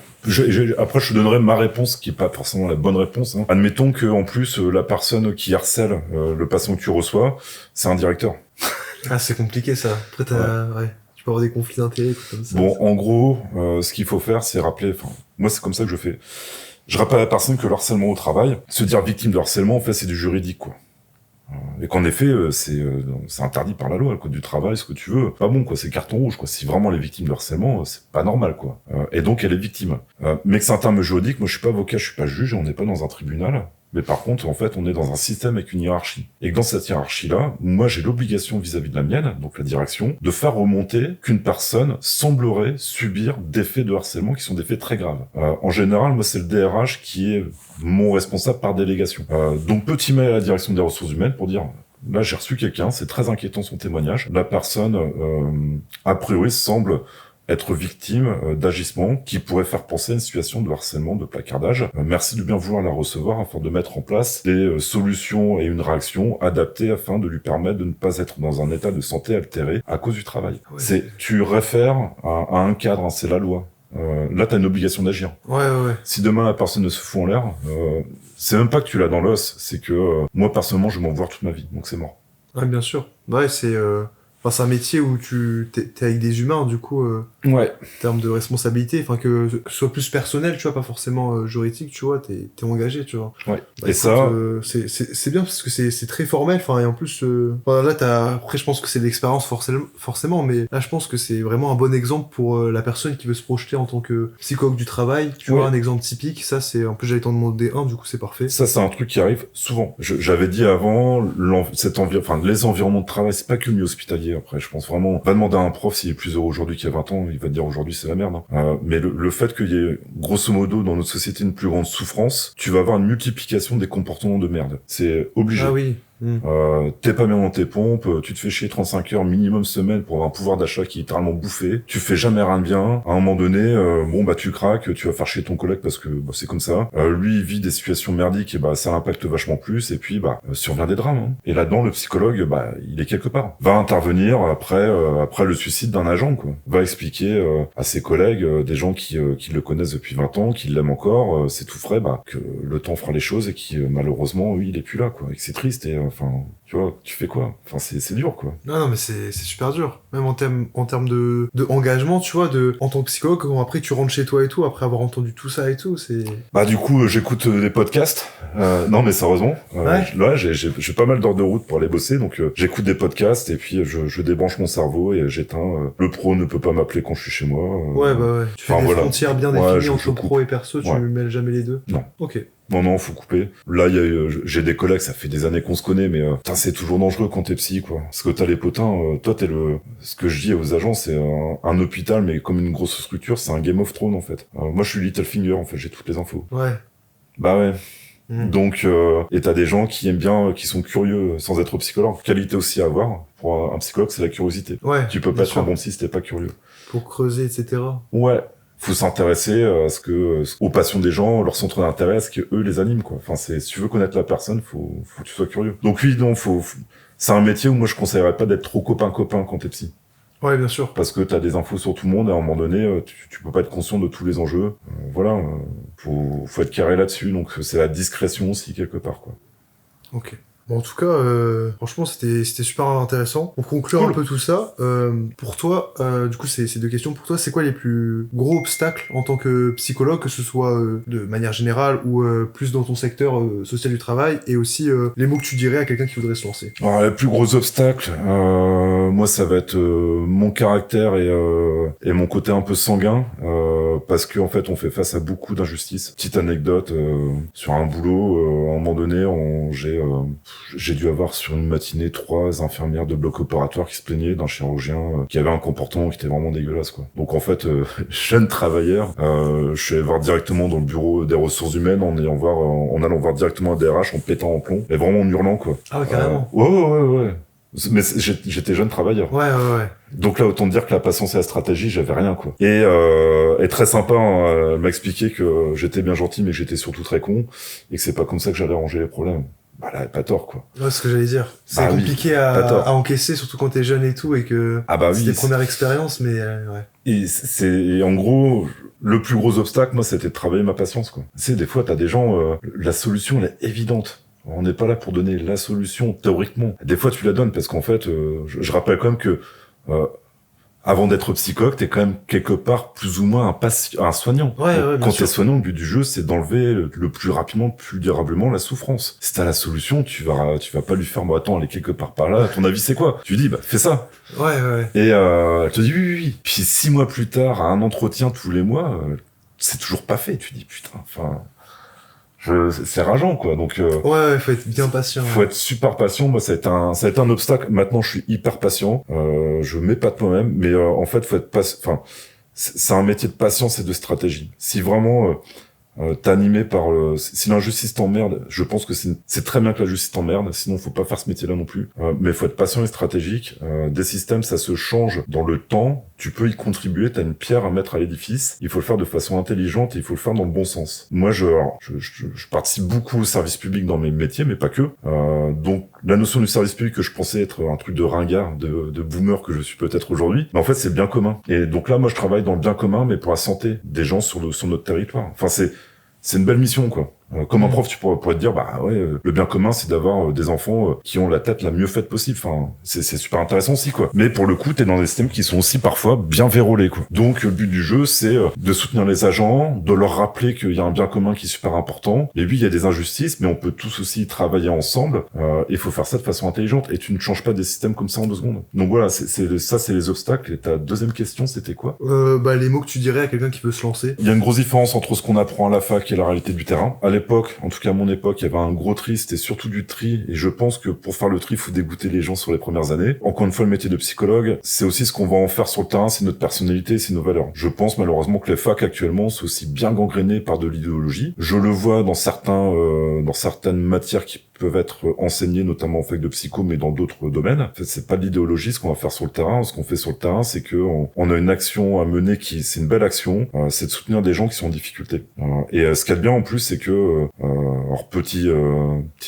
Après, je te donnerai ma réponse, qui est pas forcément la bonne réponse. Hein. Admettons que en plus la personne qui harcèle le patient que tu reçois, c'est un directeur. Ah, c'est compliqué ça. Après, tu peux avoir des conflits d'intérêts comme ça. Bon, en gros, ce qu'il faut faire, c'est rappeler. Enfin, moi, c'est comme ça que je fais. Je rappelle à la personne que le harcèlement au travail, se dire victime de harcèlement, en fait, c'est du juridique, quoi. Et qu'en effet, c'est interdit par la loi, le code du travail, ce que tu veux. Pas bon, quoi. C'est carton rouge, quoi. Si vraiment elle est victime de harcèlement, c'est pas normal, quoi. Et donc, elle est victime. Mais que c'est un terme juridique, moi, je suis pas avocat, je suis pas juge, on n'est pas dans un tribunal. Mais par contre, en fait, on est dans un système avec une hiérarchie. Et que dans cette hiérarchie-là, moi, j'ai l'obligation vis-à-vis de la mienne, donc la direction, de faire remonter qu'une personne semblerait subir des faits de harcèlement qui sont des faits très graves. En général, moi, c'est le DRH qui est mon responsable par délégation. Donc, petit mail à la direction des ressources humaines pour dire... Là, j'ai reçu quelqu'un, c'est très inquiétant son témoignage. La personne, a priori, semble être victime d'agissements qui pourraient faire penser à une situation de harcèlement, de placardage. Merci de bien vouloir la recevoir afin de mettre en place des solutions et une réaction adaptée afin de lui permettre de ne pas être dans un état de santé altéré à cause du travail. Ouais. Tu réfères à un cadre, hein, c'est la loi. Là, t'as une obligation d'agir. Ouais. Si demain la personne ne se fout en l'air, c'est même pas que tu l'as dans l'os, c'est que moi personnellement, je vais m'en voir toute ma vie, donc c'est mort. Ouais, bien sûr. Ouais, c'est un métier où t'es avec des humains, du coup, en termes de responsabilité, que ce soit plus personnel, tu vois, pas forcément juridique, tu vois, t'es engagé, tu vois. Ouais. Et ça, c'est bien parce que c'est très formel, et en plus, là, après, je pense que c'est de l'expérience forcément, mais là, je pense que c'est vraiment un bon exemple pour la personne qui veut se projeter en tant que psychologue du travail, tu vois, un exemple typique, ça, en plus, j'allais t'en demander un, du coup, c'est parfait. Ça, c'est un truc qui arrive souvent. J'avais dit avant, les environnements de travail, c'est pas que le milieu hospitalier. Après, je pense vraiment, va demander à un prof s'il est plus heureux aujourd'hui qu'il y a 20 ans, il va te dire aujourd'hui c'est la merde. Hein. Mais le fait qu'il y ait grosso modo dans notre société une plus grande souffrance, tu vas avoir une multiplication des comportements de merde. C'est obligé. Ah oui. T'es pas bien dans tes pompes, tu te fais chier 35 heures minimum semaine pour avoir un pouvoir d'achat qui est littéralement bouffé, tu fais jamais rien de bien, à un moment donné, tu craques, tu vas faire chier ton collègue parce que c'est comme ça, lui il vit des situations merdiques et ça l'impacte vachement plus, et puis survient des drames, hein. Et là-dedans le psychologue, il est quelque part, va intervenir après le suicide d'un agent, quoi, va expliquer à ses collègues, des gens qui le connaissent depuis 20 ans, qui l'aiment encore, c'est tout frais, que le temps fera les choses et qui malheureusement lui il est plus là, quoi, et que c'est triste. Et enfin, tu vois, tu fais quoi? Enfin, c'est dur, quoi. Non, mais c'est super dur. Même en termes de engagement, tu vois, en tant que psychologue, quand après tu rentres chez toi et tout, après avoir entendu tout ça et tout, c'est... Bah, du coup, j'écoute des podcasts. Non, mais sérieusement. Ouais. Là, j'ai pas mal d'heures de route pour aller bosser, donc j'écoute des podcasts et puis je débranche mon cerveau et j'éteins. Le pro ne peut pas m'appeler quand je suis chez moi. Ouais, bah ouais. Tu fais des frontières bien définies entre pro et perso, tu mêles jamais les deux. Non. Ok. Non, faut couper. Là, j'ai des collègues, ça fait des années qu'on se connaît, mais putain, c'est toujours dangereux quand t'es psy, quoi. Parce que t'as les potins, toi, ce que je dis aux agents, c'est un hôpital, mais comme une grosse structure, c'est un Game of Thrones, en fait. Moi, je suis Littlefinger, en fait, j'ai toutes les infos. Ouais. Bah ouais. Donc, et t'as des gens qui aiment bien, qui sont curieux sans être psychologue. Qualité aussi à avoir pour un psychologue, c'est la curiosité. Ouais. Tu peux pas être un bon psy si t'es pas curieux. Pour creuser, etc. Ouais. Faut s'intéresser à aux passions des gens, leur centre d'intérêt, à ce que eux les animent, quoi. Enfin, si tu veux connaître la personne, faut que tu sois curieux. Donc oui, non, c'est un métier où moi je conseillerais pas d'être trop copain quand t'es psy. Ouais, bien sûr. Parce que t'as des infos sur tout le monde et à un moment donné, tu peux pas être conscient de tous les enjeux. Voilà. Faut être carré là-dessus. Donc c'est la discrétion aussi quelque part, quoi. Ok. Bon, en tout cas, franchement, c'était super intéressant. Pour conclure un peu tout ça, pour toi, du coup, c'est deux questions. Pour toi, c'est quoi les plus gros obstacles en tant que psychologue, que ce soit de manière générale ou plus dans ton secteur social du travail, et aussi les mots que tu dirais à quelqu'un qui voudrait se lancer? Alors, les plus gros obstacles, moi, ça va être mon caractère et mon côté un peu sanguin, parce que en fait, on fait face à beaucoup d'injustices. Petite anecdote, sur un boulot, à un moment donné, j'ai dû avoir sur une matinée 3 infirmières de bloc opératoire qui se plaignaient d'un chirurgien qui avait un comportement qui était vraiment dégueulasse, quoi. Donc en fait, jeune travailleur, je suis allé voir directement dans le bureau des ressources humaines en allant voir directement un DRH en pétant en plomb et vraiment en hurlant, quoi. Ah ouais, carrément. Ouais. Mais j'étais jeune travailleur. Ouais. Donc là, autant dire que la patience et la stratégie, j'avais rien, quoi. Et très sympa, hein, elle m'a expliqué que j'étais bien gentil, mais que j'étais surtout très con, et que c'est pas comme ça que j'allais ranger les problèmes. Bah là, pas tort, quoi. Ouais, c'est ce que j'allais dire. C'est compliqué à encaisser, surtout quand t'es jeune et tout, et que c'est tes premières expériences, mais ouais. Et en gros, le plus gros obstacle, moi, c'était de travailler ma patience, quoi. Tu sais, des fois, t'as des gens, la solution, elle est évidente. On n'est pas là pour donner la solution, théoriquement. Des fois, tu la donnes, parce qu'en fait, je rappelle quand même que avant d'être psychologue, t'es quand même quelque part plus ou moins un soignant. Ouais, quand t'es soignant, le but du jeu, c'est d'enlever le plus rapidement, le plus durablement la souffrance. Si t'as la solution, tu vas pas lui faire, bon, attends, elle est quelque part par là, ton avis c'est quoi? Tu dis, bah, fais ça. Ouais. Et elle te dit oui. Puis 6 mois plus tard, à un entretien tous les mois, c'est toujours pas fait. Tu dis, putain, enfin... c'est rageant, quoi. Donc ouais, faut être bien patient. Faut être super patient. Moi, ça a été un obstacle. Maintenant, je suis hyper patient. Je m'épate moi-même, mais en fait, faut être enfin, c'est un métier de patience et de stratégie. Si vraiment t'es animé par si l'injustice t'emmerde, je pense que c'est très bien que la justice t'emmerde, sinon faut pas faire ce métier-là non plus. Mais faut être patient et stratégique. Des systèmes, ça se change dans le temps. Tu peux y contribuer, t'as une pierre à mettre à l'édifice. Il faut le faire de façon intelligente et il faut le faire dans le bon sens. Moi, je participe beaucoup au service public dans mes métiers, mais pas que. Donc, la notion du service public que je pensais être un truc de ringard, de boomer que je suis peut-être aujourd'hui, mais en fait, c'est le bien commun. Et donc là, moi, je travaille dans le bien commun, mais pour la santé des gens sur notre territoire. Enfin, c'est une belle mission, quoi. Comme un prof, tu pourrais te dire, bah ouais, le bien commun, c'est d'avoir des enfants qui ont la tête la mieux faite possible. Enfin, c'est super intéressant aussi, quoi. Mais pour le coup, t'es dans des systèmes qui sont aussi parfois bien vérolés, quoi. Donc, le but du jeu, c'est de soutenir les agents, de leur rappeler qu'il y a un bien commun qui est super important. Et puis, il y a des injustices, mais on peut tous aussi travailler ensemble. Il faut faire ça de façon intelligente. Et tu ne changes pas des systèmes comme ça en 2 secondes. Donc voilà, c'est les obstacles. Et ta deuxième question, c'était quoi? Bah, les mots que tu dirais à quelqu'un qui veut se lancer. Il y a une grosse différence entre ce qu'on apprend à la fac et la réalité du terrain. À l'époque, en tout cas à mon époque, il y avait un gros tri, c'était surtout du tri, et je pense que pour faire le tri, il faut dégoûter les gens sur les premières années. Encore une fois, le métier de psychologue, c'est aussi ce qu'on va en faire sur le terrain, c'est notre personnalité, c'est nos valeurs. Je pense malheureusement que les facs actuellement sont aussi bien gangrénées par de l'idéologie. Je le vois dans certaines matières qui peuvent être enseignées, notamment en fac de psycho, mais dans d'autres domaines. En fait, c'est pas de l'idéologie ce qu'on va faire sur le terrain. Ce qu'on fait sur le terrain, c'est que on a une action à mener c'est une belle action, c'est de soutenir des gens qui sont en difficulté. Et ce qu'il y a de bien en plus, c'est que alors petite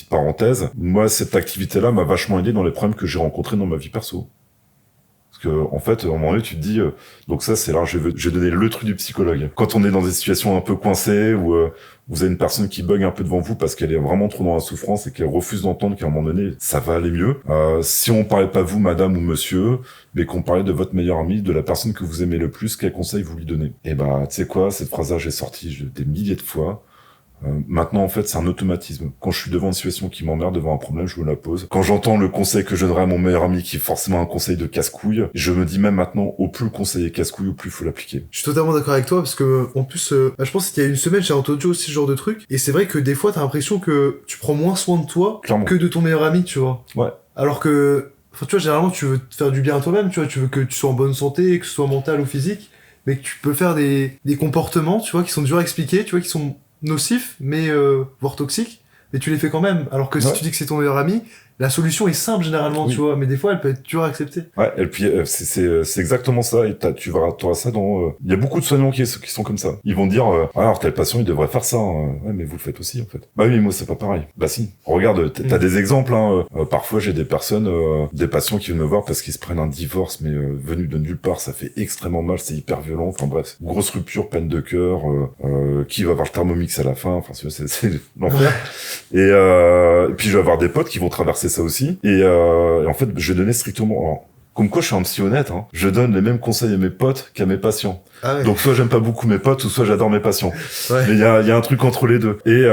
parenthèse, moi cette activité-là m'a vachement aidé dans les problèmes que j'ai rencontrés dans ma vie perso. Parce que en fait, à un moment donné, tu te dis, donc ça, c'est là, je vais donner le truc du psychologue. Quand on est dans des situations un peu coincées où vous avez une personne qui bug un peu devant vous parce qu'elle est vraiment trop dans la souffrance et qu'elle refuse d'entendre qu'à un moment donné, ça va aller mieux. Si on parlait pas vous, madame ou monsieur, mais qu'on parlait de votre meilleur ami, de la personne que vous aimez le plus, quel conseil vous lui donnez? Et tu sais quoi, cette phrase-là, j'ai sorti des milliers de fois. Maintenant, en fait, c'est un automatisme. Quand je suis devant une situation qui m'emmerde, devant un problème, je me la pose. Quand j'entends le conseil que je donnerais à mon meilleur ami, qui est forcément un conseil de casse-couille, je me dis même maintenant, au plus le conseil est casse-couille, au plus il faut l'appliquer. Je suis totalement d'accord avec toi, parce que, en plus, je pense qu'il y a une semaine, j'ai entendu aussi ce genre de truc, et c'est vrai que des fois, t'as l'impression que tu prends moins soin de toi Clairement. que de ton meilleur ami, tu vois. Ouais. Alors que, enfin, tu vois, généralement, tu veux te faire du bien à toi-même, tu vois, tu veux que tu sois en bonne santé, que ce soit mental ou physique, mais que tu peux faire des comportements, tu vois, qui sont durs à expliquer, tu vois, qui sont nocifs, mais voire toxiques, mais tu les fais quand même. Alors que si tu dis que c'est ton meilleur ami, la solution est simple généralement, tu vois, mais des fois elle peut être dure à accepter. Ouais, et puis c'est exactement ça. Et t'auras ça dans. Il y a beaucoup de soignants qui sont comme ça. Ils vont dire, alors tel patient il devrait faire ça. Ouais, mais vous le faites aussi en fait. Bah oui, mais moi c'est pas pareil. Bah si. Regarde, t'as des exemples. Parfois j'ai des personnes, des patients qui viennent me voir parce qu'ils se prennent un divorce, mais venu de nulle part, ça fait extrêmement mal, c'est hyper violent. Enfin bref, grosse rupture, peine de cœur. Qui va avoir le Thermomix à la fin. Enfin c'est l'enfer. Et puis je vais avoir des potes qui vont traverser ça aussi. Et en fait, je vais donner strictement... Alors, comme quoi, je suis un psy honnête. Je donne les mêmes conseils à mes potes qu'à mes patients. Ah ouais. Donc, soit j'aime pas beaucoup mes potes, ou soit j'adore mes patients. Ouais. Mais il y a un truc entre les deux. Et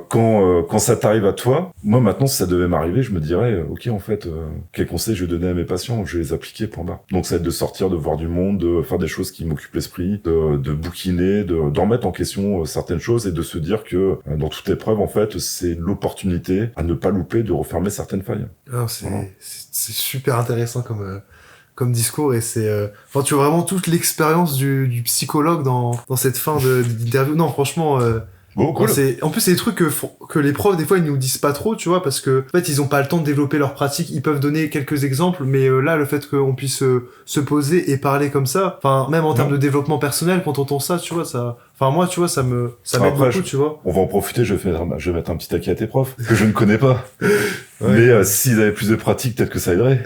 quand ça t'arrive à toi, moi maintenant, si ça devait m'arriver, je me dirais, ok, en fait, quels conseils je vais donner à mes patients, je vais les appliquer, point barre. Donc, ça va être de sortir, de voir du monde, de faire des choses qui m'occupent l'esprit, de bouquiner, d'en remettre en question certaines choses et de se dire que dans toute épreuve, en fait, c'est l'opportunité à ne pas louper de refermer certaines failles. Alors, c'est super intéressant comme discours, et c'est enfin tu vois vraiment toute l'expérience du psychologue dans cette fin d'interview. Non, franchement, Bon, cool. en plus c'est des trucs que les profs des fois ils nous disent pas trop, tu vois, parce que en fait ils ont pas le temps de développer leur pratique. Ils peuvent donner quelques exemples, mais là le fait qu'on puisse se poser et parler comme ça, enfin même en termes de développement personnel, quand on entend ça, tu vois, ça, enfin moi tu vois, ça m'aide beaucoup, tu vois. On va en profiter, je vais mettre un petit taquet à tes profs que je ne connais pas. Ouais. Mais s'ils avaient plus de pratique, peut-être que ça aiderait.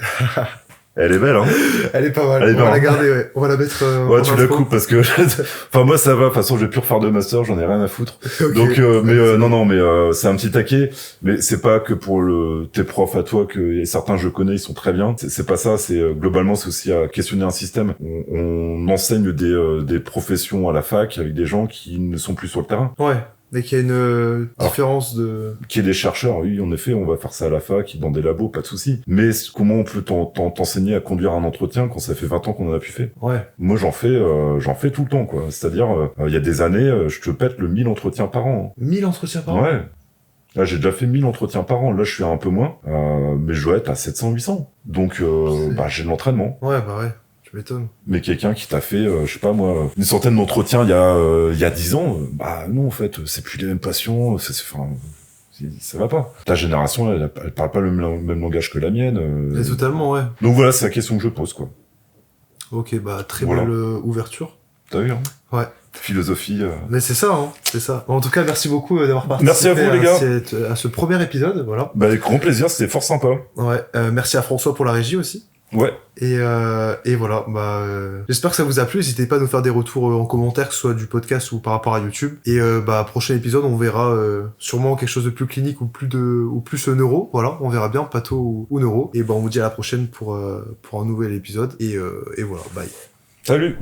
Elle est belle, hein. Elle est pas mal. On va la garder, ouais. On va la mettre. Ouais, tu la coupes parce que, enfin, moi, ça va. De toute façon, je vais plus refaire de master, j'en ai rien à foutre. Okay. Donc, mais c'est un petit taquet. Mais c'est pas que pour tes profs à toi que certains je connais, ils sont très bien. C'est pas ça. C'est globalement, c'est aussi à questionner un système. On enseigne des professions à la fac avec des gens qui ne sont plus sur le terrain. Ouais. Mais qu'il y a une différence Qu'il y ait des chercheurs, oui, en effet, on va faire ça à la fac, dans des labos, pas de souci. Mais comment on peut t'enseigner à conduire un entretien quand ça fait 20 ans qu'on en a plus fait? Ouais. Moi, j'en fais tout le temps, quoi. C'est-à-dire, il y a des années, je te pète le 1000 entretiens par an. 1000 entretiens par an? Ouais. Là, j'ai déjà fait 1000 entretiens par an. Là, je suis un peu moins, mais je dois être à 700-800. Donc, j'ai de l'entraînement. Ouais, bah ouais. Tu m'étonnes. Mais quelqu'un qui t'a fait, je sais pas moi, une centaine d'entretiens il y a 10 ans, bah non, en fait, c'est plus les mêmes patients, ça va pas. Ta génération, elle parle pas le même langage que la mienne. Et totalement, ouais. Donc voilà, c'est la question que je pose, quoi. Ok, bah très voilà. belle ouverture. T'as vu, hein? Ouais. Philosophie. Mais c'est ça, hein, c'est ça. En tout cas, merci beaucoup d'avoir participé. Merci à vous, les gars. À ce premier épisode, voilà. Bah, avec grand plaisir, c'était fort sympa. Ouais. Merci à François pour la régie aussi. Ouais. Et voilà, j'espère que ça vous a plu. N'hésitez pas à nous faire des retours en commentaire, que ce soit du podcast ou par rapport à YouTube. Et prochain épisode, on verra sûrement quelque chose de plus clinique ou plus neuro. Voilà, on verra bien, patho ou neuro. Et on vous dit à la prochaine pour un nouvel épisode. Et voilà, bye. Salut.